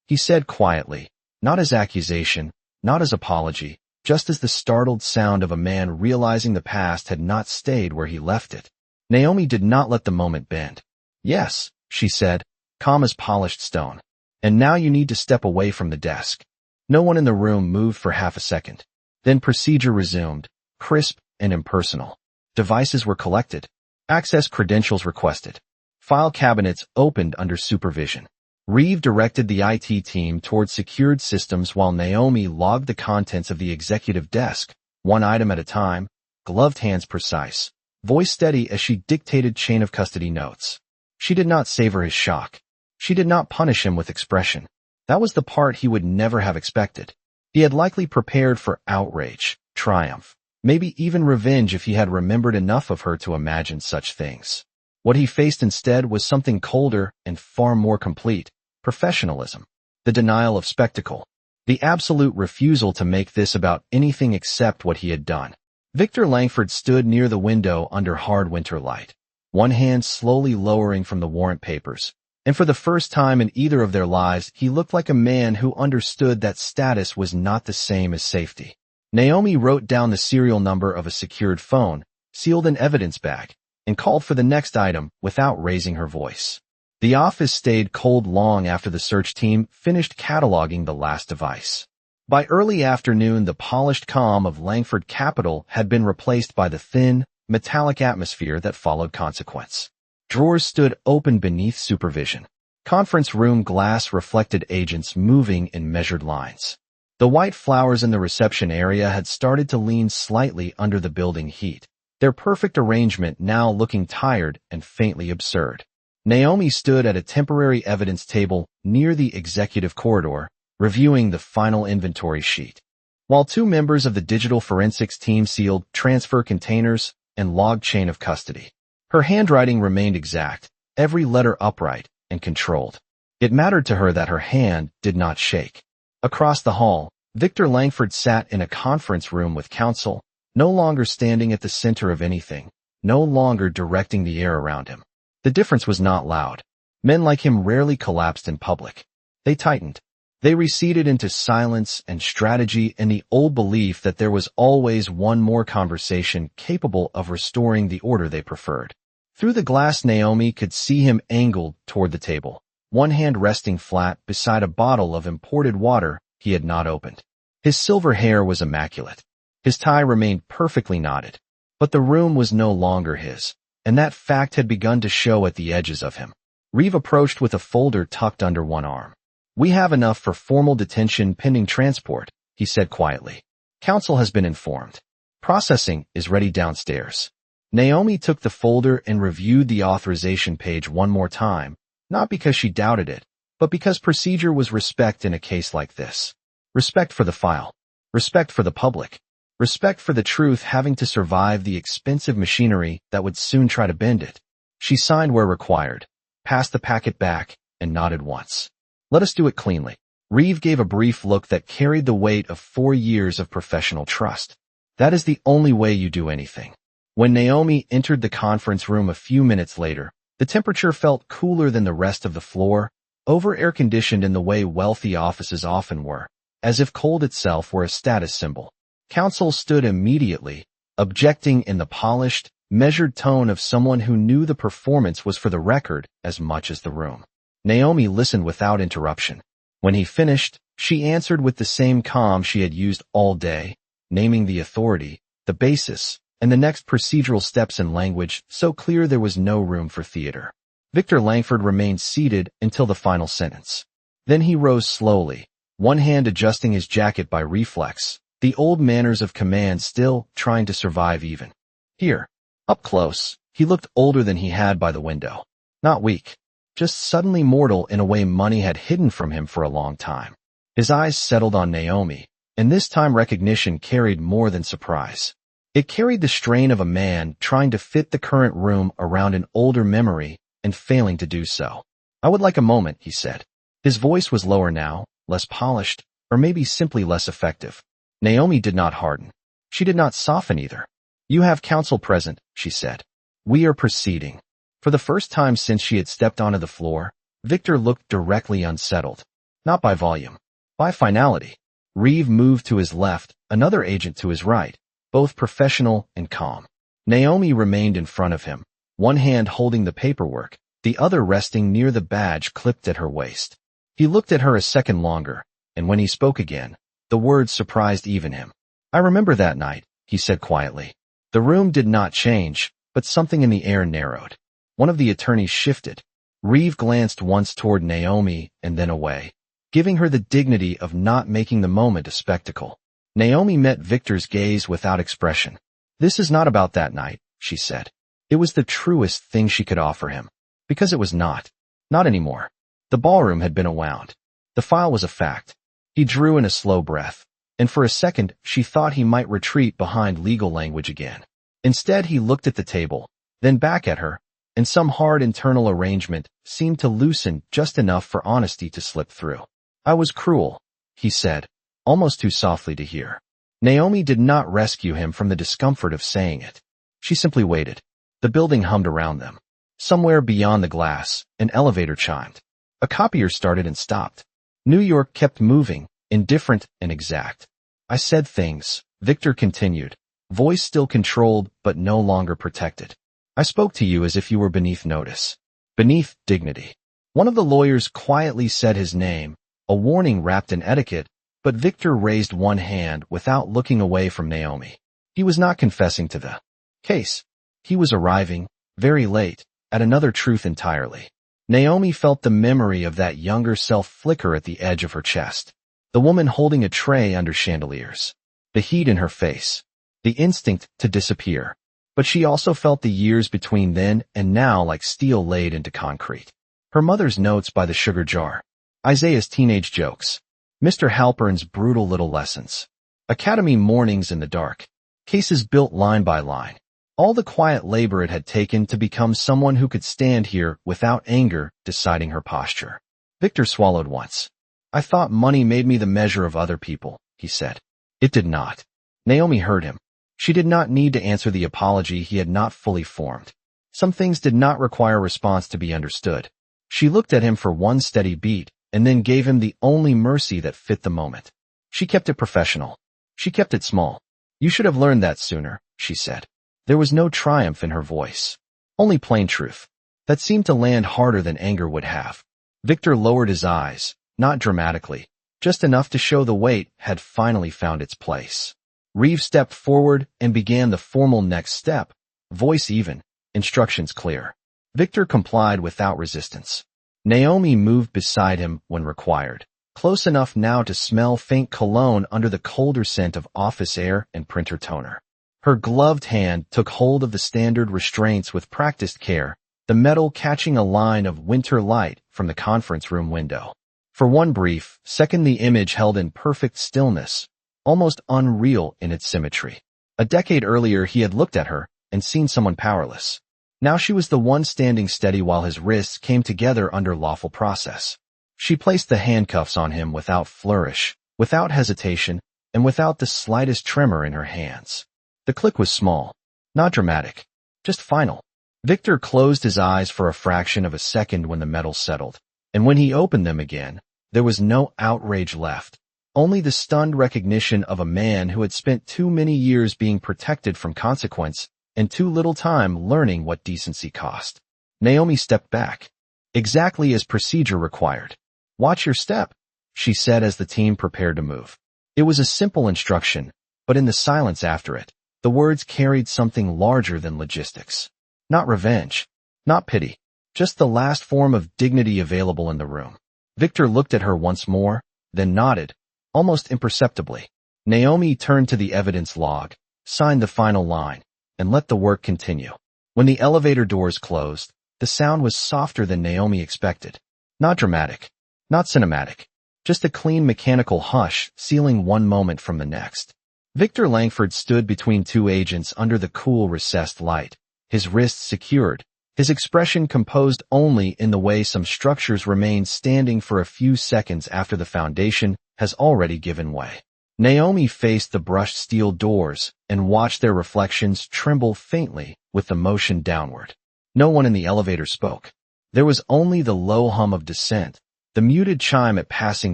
he said quietly, not as accusation, not as apology, just as the startled sound of a man realizing the past had not stayed where he left it. Naomi did not let the moment bend. Yes, she said, calm as polished stone. And now you need to step away from the desk. No one in the room moved for half a second. Then procedure resumed, crisp and impersonal. Devices were collected. Access credentials requested. File cabinets opened under supervision. Reeve directed the IT team toward secured systems while Naomi logged the contents of the executive desk, one item at a time, gloved hands precise, voice steady as she dictated chain of custody notes. She did not savor his shock. She did not punish him with expression. That was the part he would never have expected. He had likely prepared for outrage, triumph, maybe even revenge if he had remembered enough of her to imagine such things. What he faced instead was something colder and far more complete: professionalism, the denial of spectacle, the absolute refusal to make this about anything except what he had done. Victor Langford stood near the window under hard winter light, one hand slowly lowering from the warrant papers, and for the first time in either of their lives he looked like a man who understood that status was not the same as safety. Naomi wrote down the serial number of a secured phone, sealed an evidence bag, and called for the next item without raising her voice. The office stayed cold long after the search team finished cataloging the last device. By early afternoon, the polished calm of Langford Capital had been replaced by the thin, metallic atmosphere that followed consequence. Drawers stood open beneath supervision. Conference room glass reflected agents moving in measured lines. The white flowers in the reception area had started to lean slightly under the building heat, their perfect arrangement now looking tired and faintly absurd. Naomi stood at a temporary evidence table near the executive corridor, reviewing the final inventory sheet. While 2 members of the digital forensics team sealed transfer containers and logged chain of custody. Her handwriting remained exact, every letter upright and controlled. It mattered to her that her hand did not shake. Across the hall, Victor Langford sat in a conference room with counsel, no longer standing at the center of anything, no longer directing the air around him. The difference was not loud. Men like him rarely collapsed in public. They tightened. They receded into silence and strategy and the old belief that there was always one more conversation capable of restoring the order they preferred. Through the glass, Naomi could see him angled toward the table, one hand resting flat beside a bottle of imported water he had not opened. His silver hair was immaculate. His tie remained perfectly knotted. But the room was no longer his, and that fact had begun to show at the edges of him. Reeve approached with a folder tucked under one arm. "We have enough for formal detention pending transport," he said quietly. "Counsel has been informed. Processing is ready downstairs." Naomi took the folder and reviewed the authorization page one more time, not because she doubted it, but because procedure was respect in a case like this. Respect for the file. Respect for the public. Respect for the truth having to survive the expensive machinery that would soon try to bend it. She signed where required, passed the packet back, and nodded once. "Let us do it cleanly." Reeve gave a brief look that carried the weight of 4 years of professional trust. "That is the only way you do anything." When Naomi entered the conference room a few minutes later, the temperature felt cooler than the rest of the floor, over-air-conditioned in the way wealthy offices often were, as if cold itself were a status symbol. Counsel stood immediately, objecting in the polished, measured tone of someone who knew the performance was for the record as much as the room. Naomi listened without interruption. When he finished, she answered with the same calm she had used all day, naming the authority, the basis, and the next procedural steps in language so clear there was no room for theater. Victor Langford remained seated until the final sentence. Then he rose slowly, one hand adjusting his jacket by reflex, the old manners of command still trying to survive even. Here, up close, he looked older than he had by the window. Not weak, just suddenly mortal in a way money had hidden from him for a long time. His eyes settled on Naomi, and this time recognition carried more than surprise. It carried the strain of a man trying to fit the current room around an older memory and failing to do so. "I would like a moment," he said. His voice was lower now, less polished, or maybe simply less effective. Naomi did not harden. She did not soften either. "You have counsel present," she said. "We are proceeding." For the first time since she had stepped onto the floor, Victor looked directly unsettled. Not by volume, by finality. Reeve moved to his left, another agent to his right, both professional and calm. Naomi remained in front of him, one hand holding the paperwork, the other resting near the badge clipped at her waist. He looked at her a second longer, and when he spoke again, the words surprised even him. "I remember that night," he said quietly. The room did not change, but something in the air narrowed. One of the attorneys shifted. Reeve glanced once toward Naomi and then away, giving her the dignity of not making the moment a spectacle. Naomi met Victor's gaze without expression. "This is not about that night," she said. It was the truest thing she could offer him. Because it was not. Not anymore. The ballroom had been unwound. The file was a fact. He drew in a slow breath, and for a second she thought he might retreat behind legal language again. Instead he looked at the table, then back at her, and some hard internal arrangement seemed to loosen just enough for honesty to slip through. "I was cruel," he said, almost too softly to hear. Naomi did not rescue him from the discomfort of saying it. She simply waited. The building hummed around them. Somewhere beyond the glass, an elevator chimed. A copier started and stopped. New York kept moving, indifferent and exact. "I said things," Victor continued, voice still controlled but no longer protected. "I spoke to you as if you were beneath notice. Beneath dignity." One of the lawyers quietly said his name, a warning wrapped in etiquette, but Victor raised one hand without looking away from Naomi. He was not confessing to the case. He was arriving, very late, at another truth entirely. Naomi felt the memory of that younger self flicker at the edge of her chest. The woman holding a tray under chandeliers. The heat in her face. The instinct to disappear. But she also felt the years between then and now like steel laid into concrete. Her mother's notes by the sugar jar. Isaiah's teenage jokes. Mr. Halpern's brutal little lessons. Academy mornings in the dark. Cases built line by line. All the quiet labor it had taken to become someone who could stand here without anger deciding her posture. Victor swallowed once. "I thought money made me the measure of other people," he said. It did not. Naomi heard him. She did not need to answer the apology he had not fully formed. Some things did not require response to be understood. She looked at him for one steady beat, and then gave him the only mercy that fit the moment. She kept it professional. She kept it small. "You should have learned that sooner," she said. There was no triumph in her voice. Only plain truth. That seemed to land harder than anger would have. Victor lowered his eyes, not dramatically, just enough to show the weight had finally found its place. Reeve stepped forward and began the formal next step, voice even, instructions clear. Victor complied without resistance. Naomi moved beside him when required, close enough now to smell faint cologne under the colder scent of office air and printer toner. Her gloved hand took hold of the standard restraints with practiced care, the metal catching a line of winter light from the conference room window. For one brief second the image held in perfect stillness, almost unreal in its symmetry. A decade earlier he had looked at her and seen someone powerless. Now she was the one standing steady while his wrists came together under lawful process. She placed the handcuffs on him without flourish, without hesitation, and without the slightest tremor in her hands. The click was small, not dramatic, just final. Victor closed his eyes for a fraction of a second when the metal settled, and when he opened them again, there was no outrage left, only the stunned recognition of a man who had spent too many years being protected from consequence and too little time learning what decency cost. Naomi stepped back, exactly as procedure required. "Watch your step," she said as the team prepared to move. It was a simple instruction, but in the silence after it, the words carried something larger than logistics. Not revenge, not pity, just the last form of dignity available in the room. Victor looked at her once more, then nodded, almost imperceptibly. Naomi turned to the evidence log, signed the final line, and let the work continue. When the elevator doors closed, the sound was softer than Naomi expected. Not dramatic, not cinematic, just a clean mechanical hush sealing one moment from the next. Victor Langford stood between two agents under the cool recessed light, his wrists secured, his expression composed only in the way some structures remain standing for a few seconds after the foundation has already given way. Naomi faced the brushed steel doors and watched their reflections tremble faintly with the motion downward. No one in the elevator spoke. There was only the low hum of descent, the muted chime at passing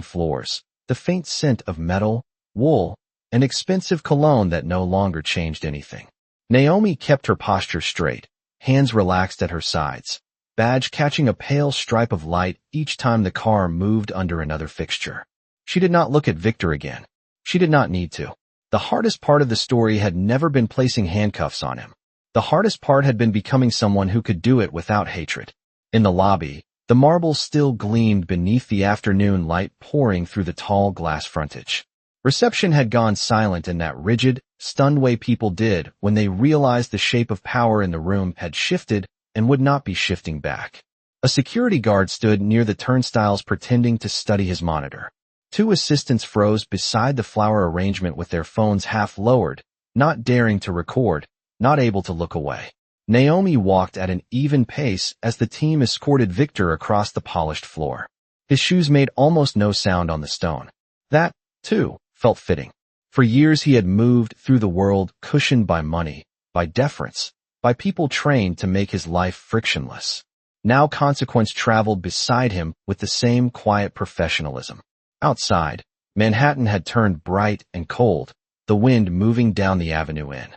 floors, the faint scent of metal, wool, and expensive cologne that no longer changed anything. Naomi kept her posture straight, hands relaxed at her sides, badge catching a pale stripe of light each time the car moved under another fixture. She did not look at Victor again. She did not need to. The hardest part of the story had never been placing handcuffs on him. The hardest part had been becoming someone who could do it without hatred. In the lobby, the marble still gleamed beneath the afternoon light pouring through the tall glass frontage. Reception had gone silent in that rigid, stunned way people did when they realized the shape of power in the room had shifted and would not be shifting back. A security guard stood near the turnstiles pretending to study his monitor. Two assistants froze beside the flower arrangement with their phones half lowered, not daring to record, not able to look away. Naomi walked at an even pace as the team escorted Victor across the polished floor. His shoes made almost no sound on the stone. That, too, felt fitting. For years he had moved through the world cushioned by money, by deference, by people trained to make his life frictionless. Now consequence traveled beside him with the same quiet professionalism. Outside, Manhattan had turned bright and cold, the wind moving down the avenue in.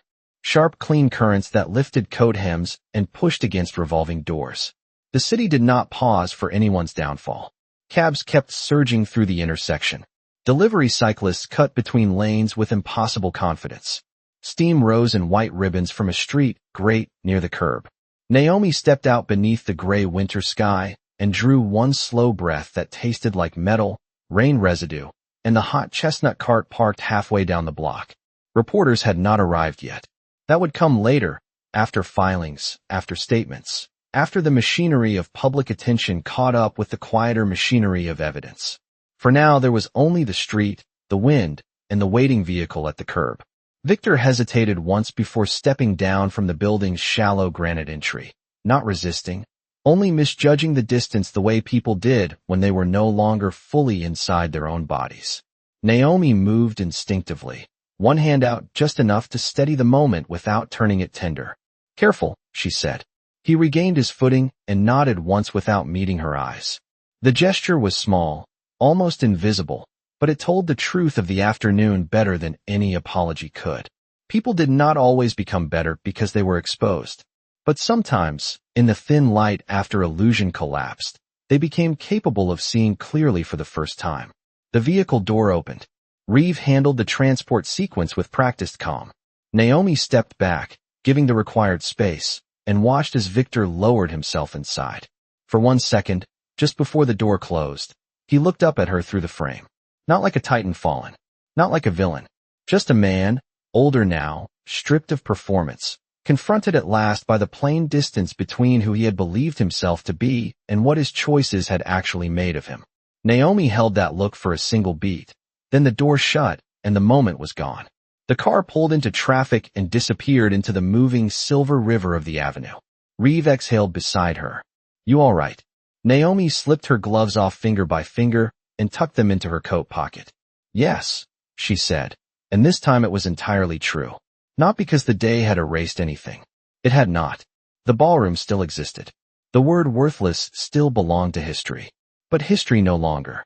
Sharp, clean currents that lifted coat hems and pushed against revolving doors. The city did not pause for anyone's downfall. Cabs kept surging through the intersection. Delivery cyclists cut between lanes with impossible confidence. Steam rose in white ribbons from a street grate near the curb. Naomi stepped out beneath the gray winter sky and drew one slow breath that tasted like metal, rain residue, and the hot chestnut cart parked halfway down the block. Reporters had not arrived yet. That would come later, after filings, after statements, after the machinery of public attention caught up with the quieter machinery of evidence. For now there was only the street, the wind, and the waiting vehicle at the curb. Victor hesitated once before stepping down from the building's shallow granite entry, not resisting, only misjudging the distance the way people did when they were no longer fully inside their own bodies. Naomi moved instinctively, one hand out just enough to steady the moment without turning it tender. "Careful," she said. He regained his footing and nodded once without meeting her eyes. The gesture was small, almost invisible, but it told the truth of the afternoon better than any apology could. People did not always become better because they were exposed. But sometimes, in the thin light after illusion collapsed, they became capable of seeing clearly for the first time. The vehicle door opened. Reeve handled the transport sequence with practiced calm. Naomi stepped back, giving the required space, and watched as Victor lowered himself inside. For 1 second, just before the door closed, he looked up at her through the frame. Not like a titan fallen, not like a villain, just a man, older now, stripped of performance, confronted at last by the plain distance between who he had believed himself to be and what his choices had actually made of him. Naomi held that look for a single beat. Then the door shut, and the moment was gone. The car pulled into traffic and disappeared into the moving silver river of the avenue. Reeve exhaled beside her. "You all right?" Naomi slipped her gloves off finger by finger and tucked them into her coat pocket. "Yes," she said, and this time it was entirely true. Not because the day had erased anything. It had not. The ballroom still existed. The word worthless still belonged to history. But history no longer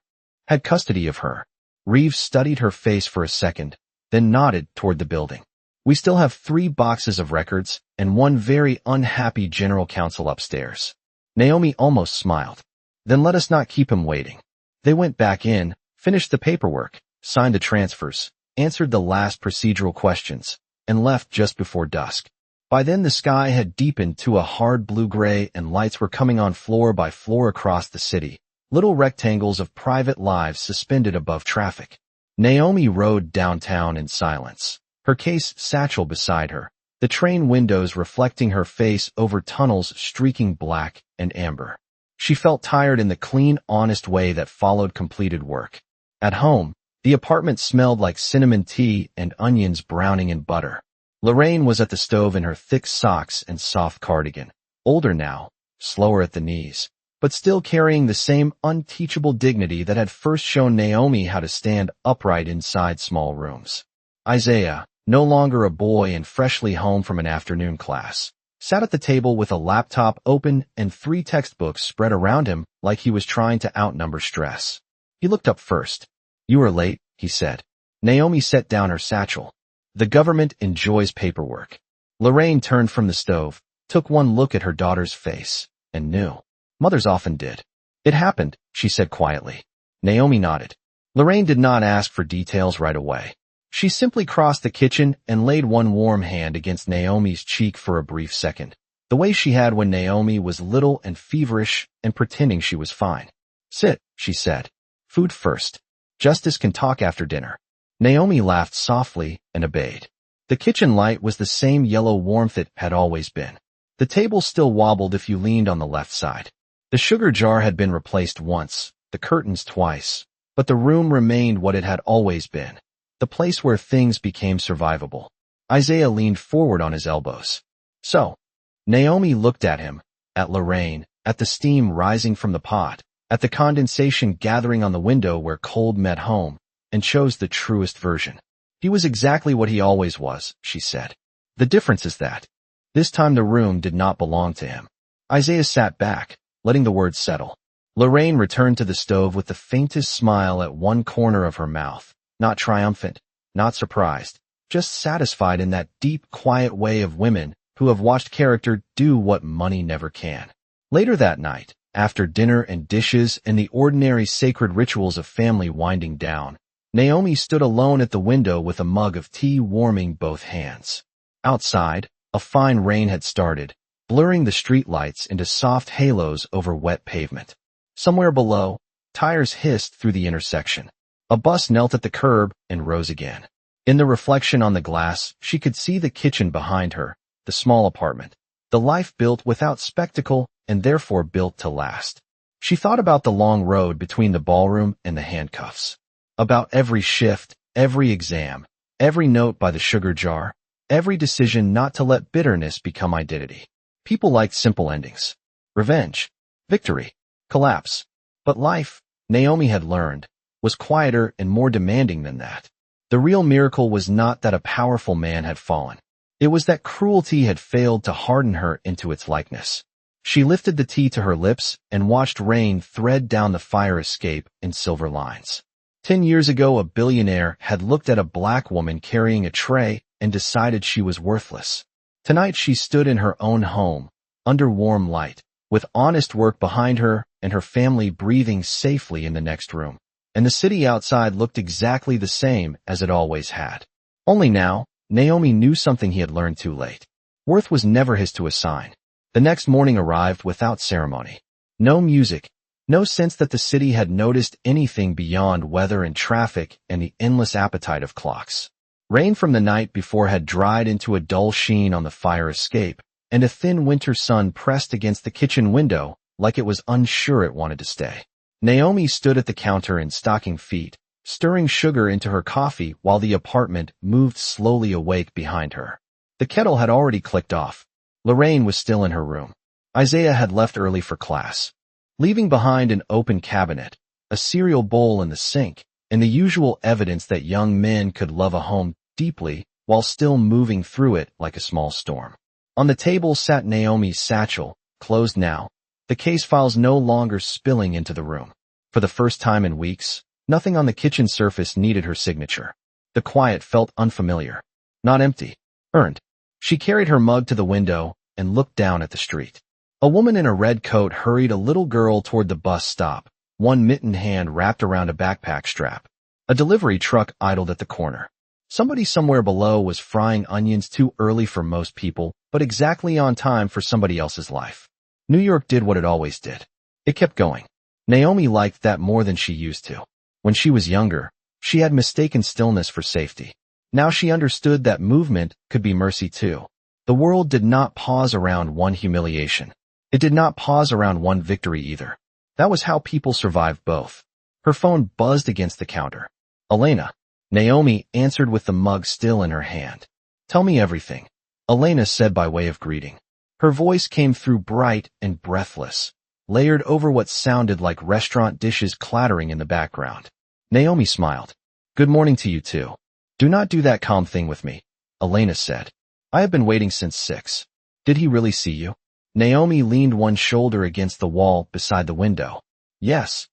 had custody of her. Reeves studied her face for a second, then nodded toward the building. We still have 3 boxes of records and one very unhappy general counsel upstairs. Naomi almost smiled. Then let us not keep him waiting. They went back in, finished the paperwork, signed the transfers, answered the last procedural questions, and left just before dusk. By then the sky had deepened to a hard blue-gray and lights were coming on floor by floor across the city, little rectangles of private lives suspended above traffic. Naomi rode downtown in silence, her case satchel beside her, the train windows reflecting her face over tunnels streaking black and amber. She felt tired in the clean, honest way that followed completed work. At home, the apartment smelled like cinnamon tea and onions browning in butter. Lorraine was at the stove in her thick socks and soft cardigan, older now, slower at the knees, but still carrying the same unteachable dignity that had first shown Naomi how to stand upright inside small rooms. Isaiah, no longer a boy and freshly home from an afternoon class, sat at the table with a laptop open and 3 textbooks spread around him like he was trying to outnumber stress. He looked up first. "You are late," he said. Naomi set down her satchel. "The government enjoys paperwork." Lorraine turned from the stove, took one look at her daughter's face, and knew. Mothers often did. "It happened," she said quietly. Naomi nodded. Lorraine did not ask for details right away. She simply crossed the kitchen and laid one warm hand against Naomi's cheek for a brief second, the way she had when Naomi was little and feverish and pretending she was fine. "Sit," she said. "Food first. Justice can talk after dinner." Naomi laughed softly and obeyed. The kitchen light was the same yellow warmth it had always been. The table still wobbled if you leaned on the left side. The sugar jar had been replaced once, the curtains twice, but the room remained what it had always been. The place where things became survivable. Isaiah leaned forward on his elbows. "So?" Naomi looked at him, at Lorraine, at the steam rising from the pot, at the condensation gathering on the window where cold met home, and chose the truest version. "He was exactly what he always was," she said. "The difference is that this time the room did not belong to him." Isaiah sat back, letting the words settle. Lorraine returned to the stove with the faintest smile at one corner of her mouth. Not triumphant, not surprised, just satisfied in that deep, quiet way of women who have watched character do what money never can. Later that night, after dinner and dishes and the ordinary sacred rituals of family winding down, Naomi stood alone at the window with a mug of tea warming both hands. Outside, a fine rain had started, blurring the streetlights into soft halos over wet pavement. Somewhere below, tires hissed through the intersection. A bus knelt at the curb and rose again. In the reflection on the glass, she could see the kitchen behind her, the small apartment, the life built without spectacle and therefore built to last. She thought about the long road between the ballroom and the handcuffs, about every shift, every exam, every note by the sugar jar, every decision not to let bitterness become identity. People liked simple endings. Revenge, victory, collapse. But life, Naomi had learned, was quieter and more demanding than that. The real miracle was not that a powerful man had fallen. It was that cruelty had failed to harden her into its likeness. She lifted the tea to her lips and watched rain thread down the fire escape in silver lines. 10 years ago, a billionaire had looked at a black woman carrying a tray and decided she was worthless. Tonight she stood in her own home, under warm light, with honest work behind her and her family breathing safely in the next room. And the city outside looked exactly the same as it always had. Only now, Naomi knew something he had learned too late. Worth was never his to assign. The next morning arrived without ceremony. No music, no sense that the city had noticed anything beyond weather and traffic and the endless appetite of clocks. Rain from the night before had dried into a dull sheen on the fire escape, and a thin winter sun pressed against the kitchen window like it was unsure it wanted to stay. Naomi stood at the counter in stocking feet, stirring sugar into her coffee while the apartment moved slowly awake behind her. The kettle had already clicked off. Lorraine was still in her room. Isaiah had left early for class, leaving behind an open cabinet, a cereal bowl in the sink, and the usual evidence that young men could love a home deeply while still moving through it like a small storm. On the table sat Naomi's satchel, closed now, the case files no longer spilling into the room. For the first time in weeks, Nothing on the kitchen surface needed her signature. The quiet felt unfamiliar. Not empty. Earned. She carried her mug to the window and looked down at the street. A woman in a red coat hurried a little girl toward the bus stop, one mittened hand wrapped around a backpack strap. A delivery truck idled at the corner. Somebody somewhere below was frying onions too early for most people, but exactly on time for somebody else's life. New York did what it always did. It kept going. Naomi liked that more than she used to. When she was younger, she had mistaken stillness for safety. Now she understood that movement could be mercy too. The world did not pause around one humiliation. It did not pause around one victory either. That was how people survived both. Her phone buzzed against the counter. Elena. Naomi answered with the mug still in her hand. Tell me everything, Elena said by way of greeting. Her voice came through bright and breathless, layered over what sounded like restaurant dishes clattering in the background. Naomi smiled. Good morning to you too. Do not do that calm thing with me, Elena said. I have been waiting since 6. Did he really see you? Naomi leaned one shoulder against the wall beside the window. Yes.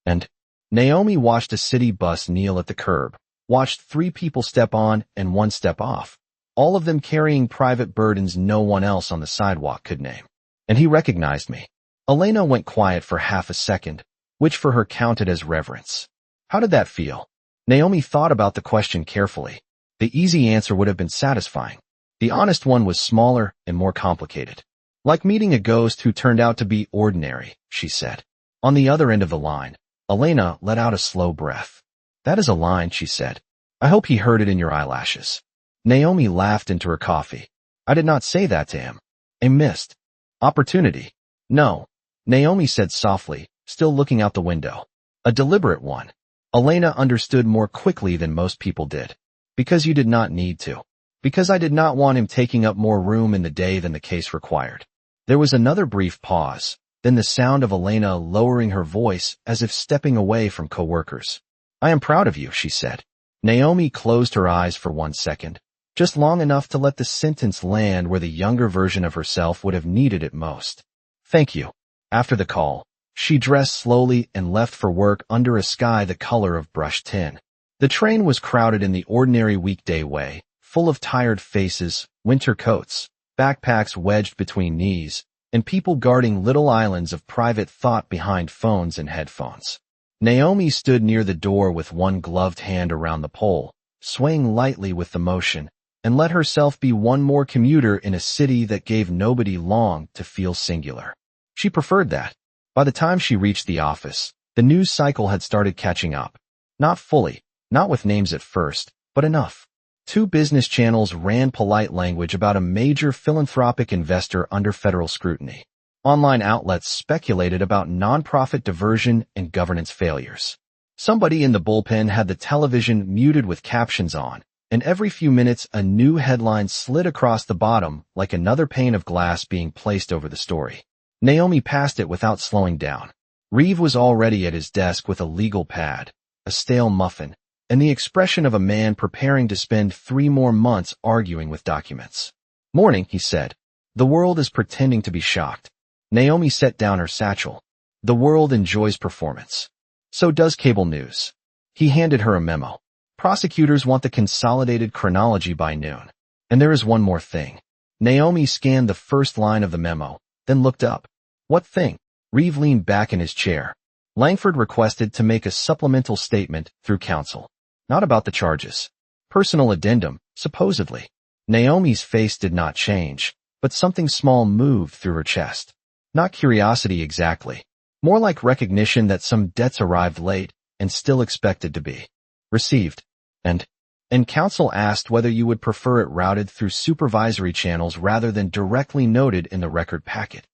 And Naomi watched a city bus kneel at the curb, watched 3 people step on and 1 step off, all of them carrying private burdens no one else on the sidewalk could name. And he recognized me. Elena went quiet for half a second, which for her counted as reverence. How did that feel? Naomi thought about the question carefully. The easy answer would have been satisfying. The honest one was smaller and more complicated. Like meeting a ghost who turned out to be ordinary, she said. On the other end of the line, Elena let out a slow breath. That is a line, she said. I hope he heard it in your eyelashes. Naomi laughed into her coffee. I did not say that to him. A missed opportunity. No, Naomi said softly, still looking out the window. A deliberate one. Elena understood more quickly than most people did. Because you did not need to. Because I did not want him taking up more room in the day than the case required. There was another brief pause, then the sound of Elena lowering her voice as if stepping away from coworkers. I am proud of you, she said. Naomi closed her eyes for 1 second, just long enough to let the sentence land where the younger version of herself would have needed it most. Thank you. After the call, she dressed slowly and left for work under a sky the color of brushed tin. The train was crowded in the ordinary weekday way, full of tired faces, winter coats, backpacks wedged between knees, and people guarding little islands of private thought behind phones and headphones. Naomi stood near the door with one gloved hand around the pole, swaying lightly with the motion, and let herself be one more commuter in a city that gave nobody long to feel singular. She preferred that. By the time she reached the office, the news cycle had started catching up. Not fully, not with names at first, but enough. 2 business channels ran polite language about a major philanthropic investor under federal scrutiny. Online outlets speculated about nonprofit diversion and governance failures. Somebody in the bullpen had the television muted with captions on, and every few minutes a new headline slid across the bottom like another pane of glass being placed over the story. Naomi passed it without slowing down. Reeve was already at his desk with a legal pad, a stale muffin, and the expression of a man preparing to spend 3 more months arguing with documents. Morning, he said. The world is pretending to be shocked. Naomi set down her satchel. The world enjoys performance. So does cable news. He handed her a memo. Prosecutors want the consolidated chronology by noon. And there is one more thing. Naomi scanned the first line of the memo, then looked up. What thing? Reeve leaned back in his chair. Langford requested to make a supplemental statement through counsel. Not about the charges. Personal addendum, supposedly. Naomi's face did not change, but something small moved through her chest. Not curiosity exactly. More like recognition that some debts arrived late and still expected to be received. And counsel asked whether you would prefer it routed through supervisory channels rather than directly noted in the record packet.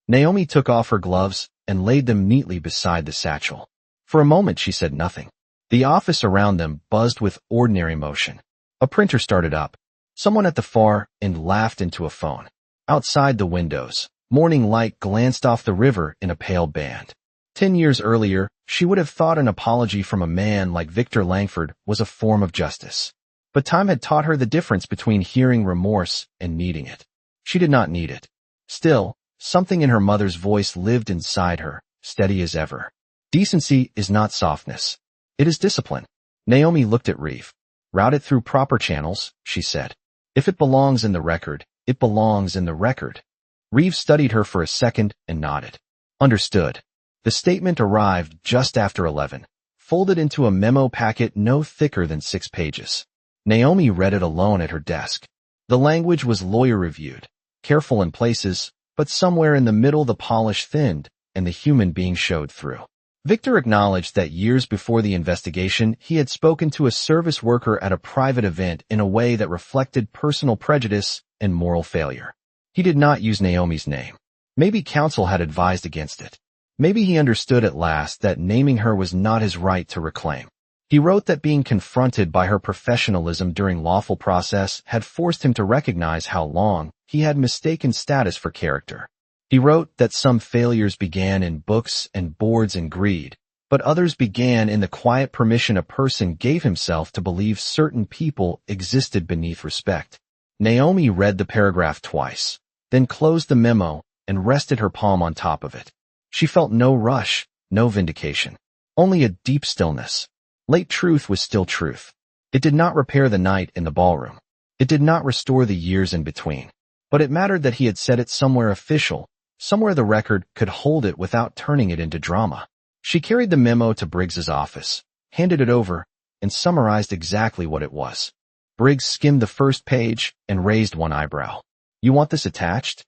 Naomi took off her gloves and laid them neatly beside the satchel. For a moment she said nothing. The office around them buzzed with ordinary motion. A printer started up. Someone at the far end laughed into a phone. Outside the windows, morning light glanced off the river in a pale band. 10 years earlier, she would have thought an apology from a man like Victor Langford was a form of justice. But time had taught her the difference between hearing remorse and needing it. She did not need it. Still, something in her mother's voice lived inside her, steady as ever. Decency is not softness. It is discipline. Naomi looked at Reeve. Route it through proper channels, she said. If it belongs in the record, it belongs in the record. Reeve studied her for a second and nodded. Understood. The statement arrived just after 11, folded into a memo packet no thicker than 6 pages. Naomi read it alone at her desk. The language was lawyer-reviewed, careful in places, but somewhere in the middle the polish thinned, and the human being showed through. Victor acknowledged that years before the investigation, he had spoken to a service worker at a private event in a way that reflected personal prejudice and moral failure. He did not use Naomi's name. Maybe counsel had advised against it. Maybe he understood at last that naming her was not his right to reclaim. He wrote that being confronted by her professionalism during lawful process had forced him to recognize how long he had mistaken status for character. He wrote that some failures began in books and boards and greed, but others began in the quiet permission a person gave himself to believe certain people existed beneath respect. Naomi read the paragraph twice, then closed the memo and rested her palm on top of it. She felt no rush, no vindication, only a deep stillness. Late truth was still truth. It did not repair the night in the ballroom. It did not restore the years in between. But it mattered that he had said it somewhere official, somewhere the record could hold it without turning it into drama. She carried the memo to Briggs's office, handed it over, and summarized exactly what it was. Briggs skimmed the first page and raised one eyebrow. You want this attached?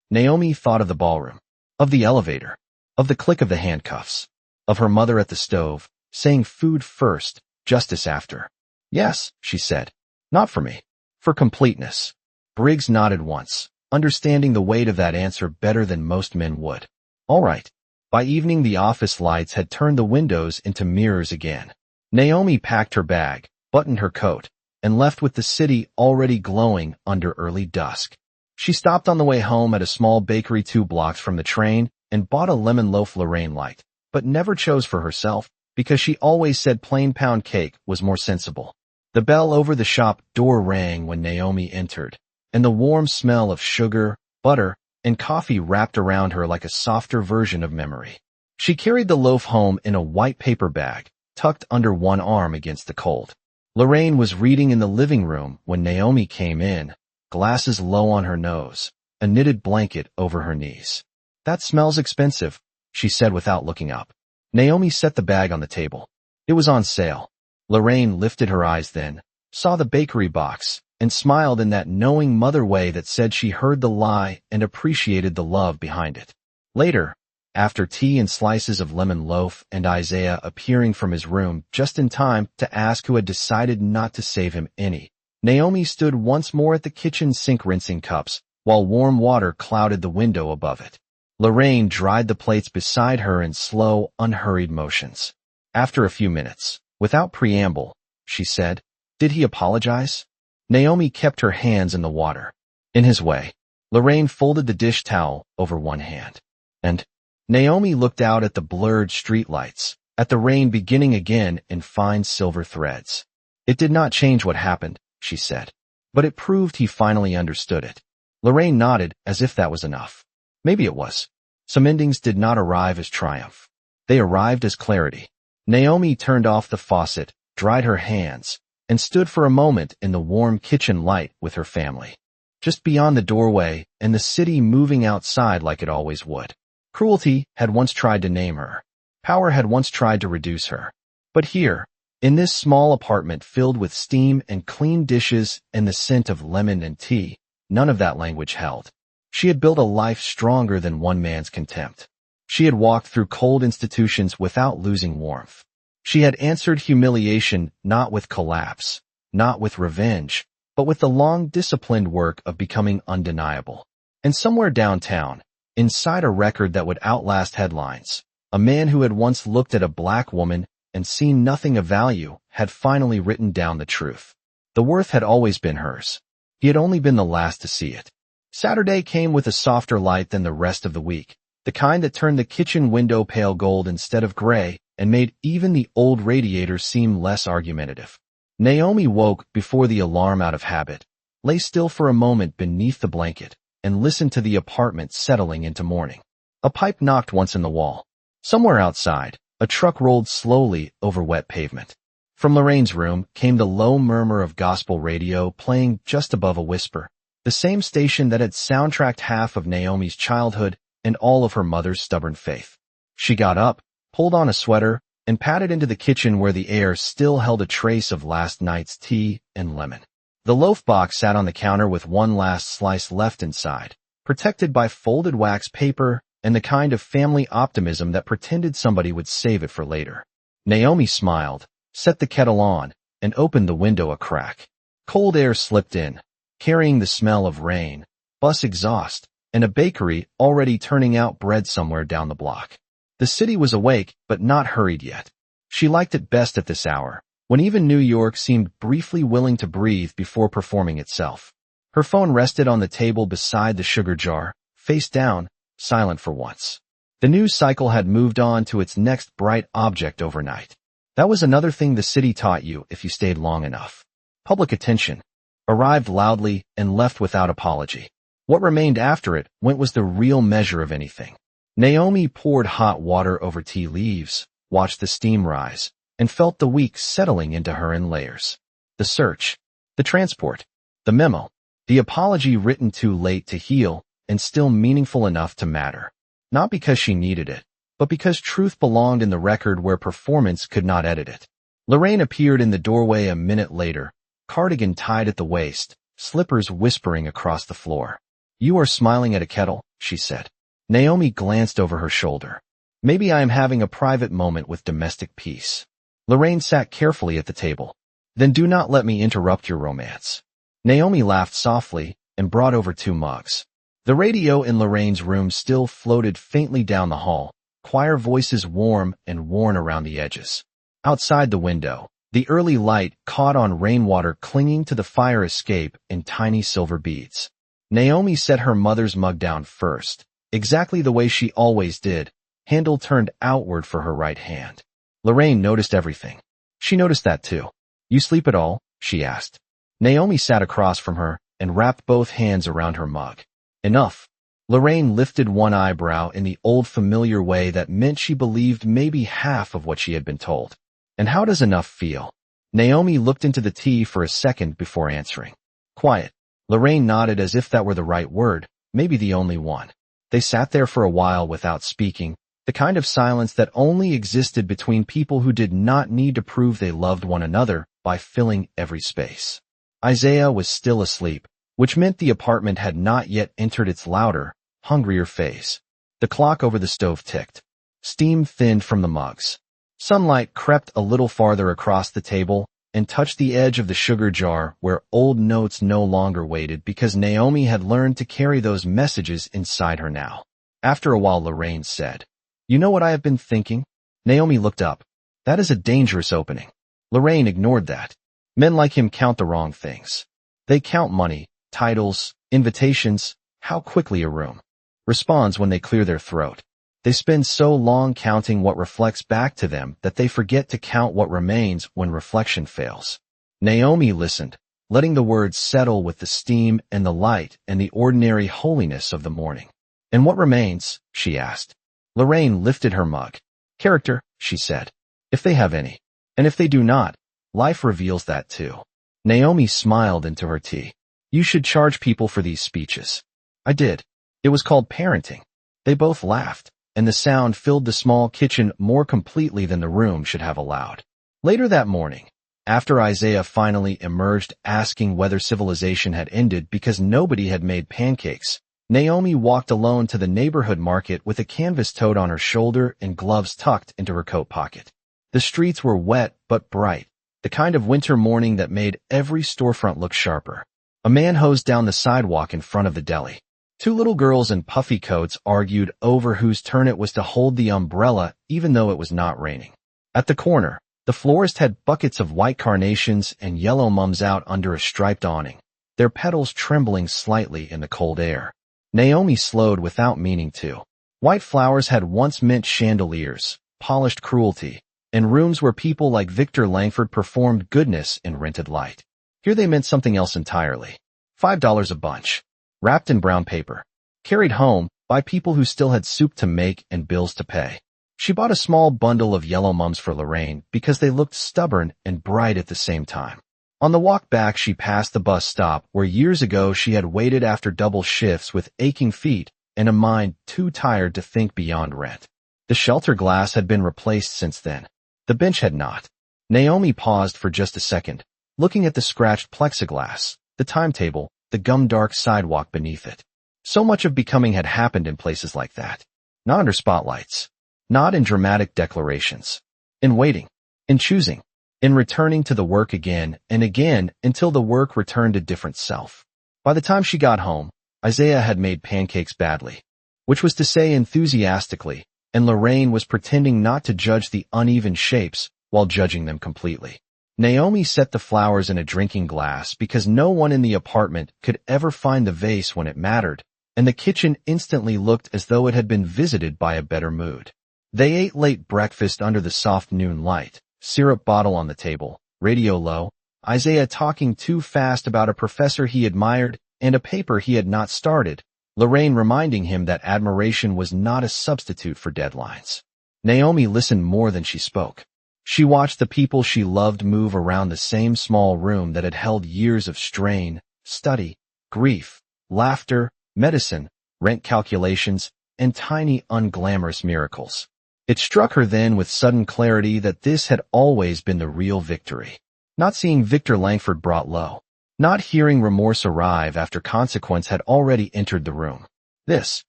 Naomi thought of the ballroom, of the elevator, of the click of the handcuffs, of her mother at the stove, saying food first, justice after. Yes, she said. Not for me. For completeness. Briggs nodded once, understanding the weight of that answer better than most men would. All right. By evening the office lights had turned the windows into mirrors again. Naomi packed her bag, buttoned her coat, and left with the city already glowing under early dusk. She stopped on the way home at a small bakery 2 blocks from the train and bought a lemon loaf Lorraine liked, but never chose for herself because she always said plain pound cake was more sensible. The bell over the shop door rang when Naomi entered, and the warm smell of sugar, butter, and coffee wrapped around her like a softer version of memory. She carried the loaf home in a white paper bag, tucked under one arm against the cold. Lorraine was reading in the living room when Naomi came in, glasses low on her nose, a knitted blanket over her knees. That smells expensive, she said without looking up. Naomi set the bag on the table. It was on sale. Lorraine lifted her eyes then, saw the bakery box, and smiled in that knowing mother way that said she heard the lie and appreciated the love behind it. Later, after tea and slices of lemon loaf and Isaiah appearing from his room just in time to ask who had decided not to save him any, Naomi stood once more at the kitchen sink rinsing cups, while warm water clouded the window above it. Lorraine dried the plates beside her in slow, unhurried motions. After a few minutes, without preamble, she said, "Did he apologize?" Naomi kept her hands in the water. In his way, Lorraine folded the dish towel over one hand. And Naomi looked out at the blurred streetlights, at the rain beginning again in fine silver threads. It did not change what happened, she said, but it proved he finally understood it. Lorraine nodded as if that was enough. Maybe it was. Some endings did not arrive as triumph. They arrived as clarity. Naomi turned off the faucet, dried her hands, and stood for a moment in the warm kitchen light with her family. Just beyond the doorway, and the city moving outside like it always would. Cruelty had once tried to name her. Power had once tried to reduce her. But here, in this small apartment filled with steam and clean dishes and the scent of lemon and tea, none of that language held. She had built a life stronger than one man's contempt. She had walked through cold institutions without losing warmth. She had answered humiliation not with collapse, not with revenge, but with the long disciplined work of becoming undeniable. And somewhere downtown, inside a record that would outlast headlines, a man who had once looked at a black woman and seen nothing of value had finally written down the truth. The worth had always been hers. He had only been the last to see it. Saturday came with a softer light than the rest of the week, the kind that turned the kitchen window pale gold instead of gray and made even the old radiator seem less argumentative. Naomi woke before the alarm out of habit, lay still for a moment beneath the blanket, and listened to the apartment settling into morning. A pipe knocked once in the wall. Somewhere outside, A truck rolled slowly over wet pavement. From Lorraine's room came the low murmur of gospel radio playing just above a whisper, the same station that had soundtracked half of Naomi's childhood and all of her mother's stubborn faith. She got up, pulled on a sweater, and padded into the kitchen where the air still held a trace of last night's tea and lemon. The loaf box sat on the counter with one last slice left inside, protected by folded wax paper and the kind of family optimism that pretended somebody would save it for later. Naomi smiled, set the kettle on, and opened the window a crack. Cold air slipped in, carrying the smell of rain, bus exhaust, and a bakery already turning out bread somewhere down the block. The city was awake, but not hurried yet. She liked it best at this hour, when even New York seemed briefly willing to breathe before performing itself. Her phone rested on the table beside the sugar jar, face down, silent for once. The news cycle had moved on to its next bright object overnight. That was another thing the city taught you if you stayed long enough. Public attention arrived loudly and left without apology. What remained after it was the real measure of anything. Naomi poured hot water over tea leaves, watched the steam rise, and felt the week settling into her in layers. The search, the transport, the memo, the apology written too late to heal and still meaningful enough to matter. Not because she needed it, but because truth belonged in the record where performance could not edit it. Lorraine appeared in the doorway a minute later, cardigan tied at the waist, slippers whispering across the floor. "You are smiling at a kettle," she said. Naomi glanced over her shoulder. "Maybe I am having a private moment with domestic peace." Lorraine sat carefully at the table. "Then do not let me interrupt your romance." Naomi laughed softly and brought over 2 mugs. The radio in Lorraine's room still floated faintly down the hall, choir voices warm and worn around the edges. Outside the window, the early light caught on rainwater clinging to the fire escape in tiny silver beads. Naomi set her mother's mug down first, exactly the way she always did, handle turned outward for her right hand. Lorraine noticed everything. She noticed that too. "You sleep at all?" she asked. Naomi sat across from her and wrapped both hands around her mug. "Enough." Lorraine lifted one eyebrow in the old familiar way that meant she believed maybe half of what she had been told. "And how does enough feel?" Naomi looked into the tea for a second before answering. "Quiet." Lorraine nodded as if that were the right word, maybe the only one. They sat there for a while without speaking, the kind of silence that only existed between people who did not need to prove they loved one another by filling every space. Isaiah was still asleep, which meant the apartment had not yet entered its louder, hungrier phase. The clock over the stove ticked. Steam thinned from the mugs. Sunlight crept a little farther across the table and touched the edge of the sugar jar where old notes no longer waited because Naomi had learned to carry those messages inside her now. After a while, Lorraine said, "You know what I have been thinking?" Naomi looked up. "That is a dangerous opening." Lorraine ignored that. Men like him count the wrong things. They count money, titles, invitations, how quickly a room responds when they clear their throat. They spend so long counting what reflects back to them that they forget to count what remains when reflection fails. Naomi listened, letting the words settle with the steam and the light and the ordinary holiness of the morning. "And what remains?" she asked. Lorraine lifted her mug. "Character," she said, "if they have any. And if they do not, life reveals that too." Naomi smiled into her tea. "You should charge people for these speeches." I did. It was called parenting. They both laughed, and the sound filled the small kitchen more completely than the room should have allowed. Later that morning, after Isaiah finally emerged asking whether civilization had ended because nobody had made pancakes, Naomi walked alone to the neighborhood market with a canvas tote on her shoulder and gloves tucked into her coat pocket. The streets were wet but bright, the kind of winter morning that made every storefront look sharper. A man hosed down the sidewalk in front of the deli. 2 little girls in puffy coats argued over whose turn it was to hold the umbrella even though it was not raining. At the corner, the florist had buckets of white carnations and yellow mums out under a striped awning, their petals trembling slightly in the cold air. Naomi slowed without meaning to. White flowers had once meant chandeliers, polished cruelty, and rooms where people like Victor Langford performed goodness in rented light. Here they meant something else entirely. $5 a bunch, wrapped in brown paper, carried home by people who still had soup to make and bills to pay. She bought a small bundle of yellow mums for Lorraine because they looked stubborn and bright at the same time. On the walk back, she passed the bus stop where years ago she had waited after double shifts with aching feet and a mind too tired to think beyond rent. The shelter glass had been replaced since then. The bench had not. Naomi paused for just a second, looking at the scratched plexiglass, the timetable, the gum-dark sidewalk beneath it. So much of becoming had happened in places like that. Not under spotlights. Not in dramatic declarations. In waiting. In choosing. In returning to the work again and again until the work returned a different self. By the time she got home, Isaiah had made pancakes badly, which was to say enthusiastically, and Lorraine was pretending not to judge the uneven shapes while judging them completely. Naomi set the flowers in a drinking glass because no one in the apartment could ever find the vase when it mattered, and the kitchen instantly looked as though it had been visited by a better mood. They ate late breakfast under the soft noon light, syrup bottle on the table, radio low, Isaiah talking too fast about a professor he admired and a paper he had not started, Lorraine reminding him that admiration was not a substitute for deadlines. Naomi listened more than she spoke. She watched the people she loved move around the same small room that had held years of strain, study, grief, laughter, medicine, rent calculations, and tiny unglamorous miracles. It struck her then with sudden clarity that this had always been the real victory. Not seeing Victor Langford brought low. Not hearing remorse arrive after consequence had already entered the room. This.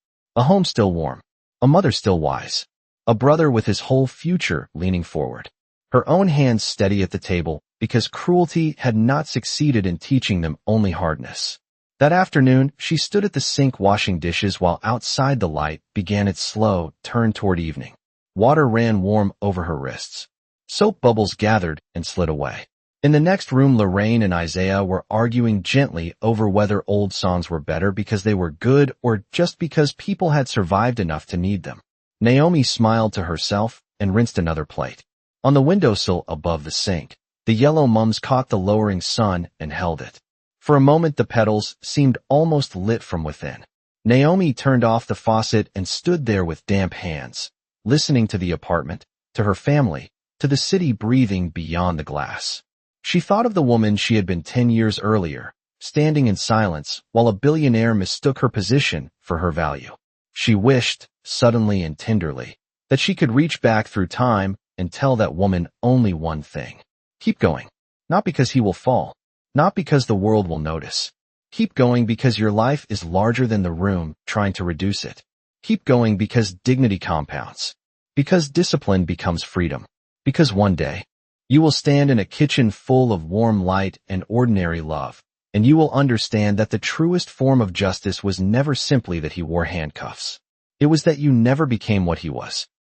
A home still warm. A mother still wise. A brother with his whole future leaning forward. Her own hands steady at the table because cruelty had not succeeded in teaching them only hardness. That afternoon, she stood at the sink washing dishes while outside the light began its slow turn toward evening. Water ran warm over her wrists. Soap bubbles gathered and slid away. In the next room, Lorraine and Isaiah were arguing gently over whether old songs were better because they were good or just because people had survived enough to need them. Naomi smiled to herself and rinsed another plate. On the windowsill above the sink, the yellow mums caught the lowering sun and held it. For a moment the petals seemed almost lit from within. Naomi turned off the faucet and stood there with damp hands, listening to the apartment, to her family, to the city breathing beyond the glass. She thought of the woman she had been 10 years earlier, standing in silence while a billionaire mistook her position for her value. She wished, suddenly and tenderly, that she could reach back through time and tell that woman only one thing. Keep going. Not because he will fall. Not because the world will notice. Keep going because your life is larger than the room trying to reduce it. Keep going because dignity compounds. Because discipline becomes freedom. Because one day, you will stand in a kitchen full of warm light and ordinary love, and you will understand that the truest form of justice was never simply that he wore handcuffs. It was that you never became what he was.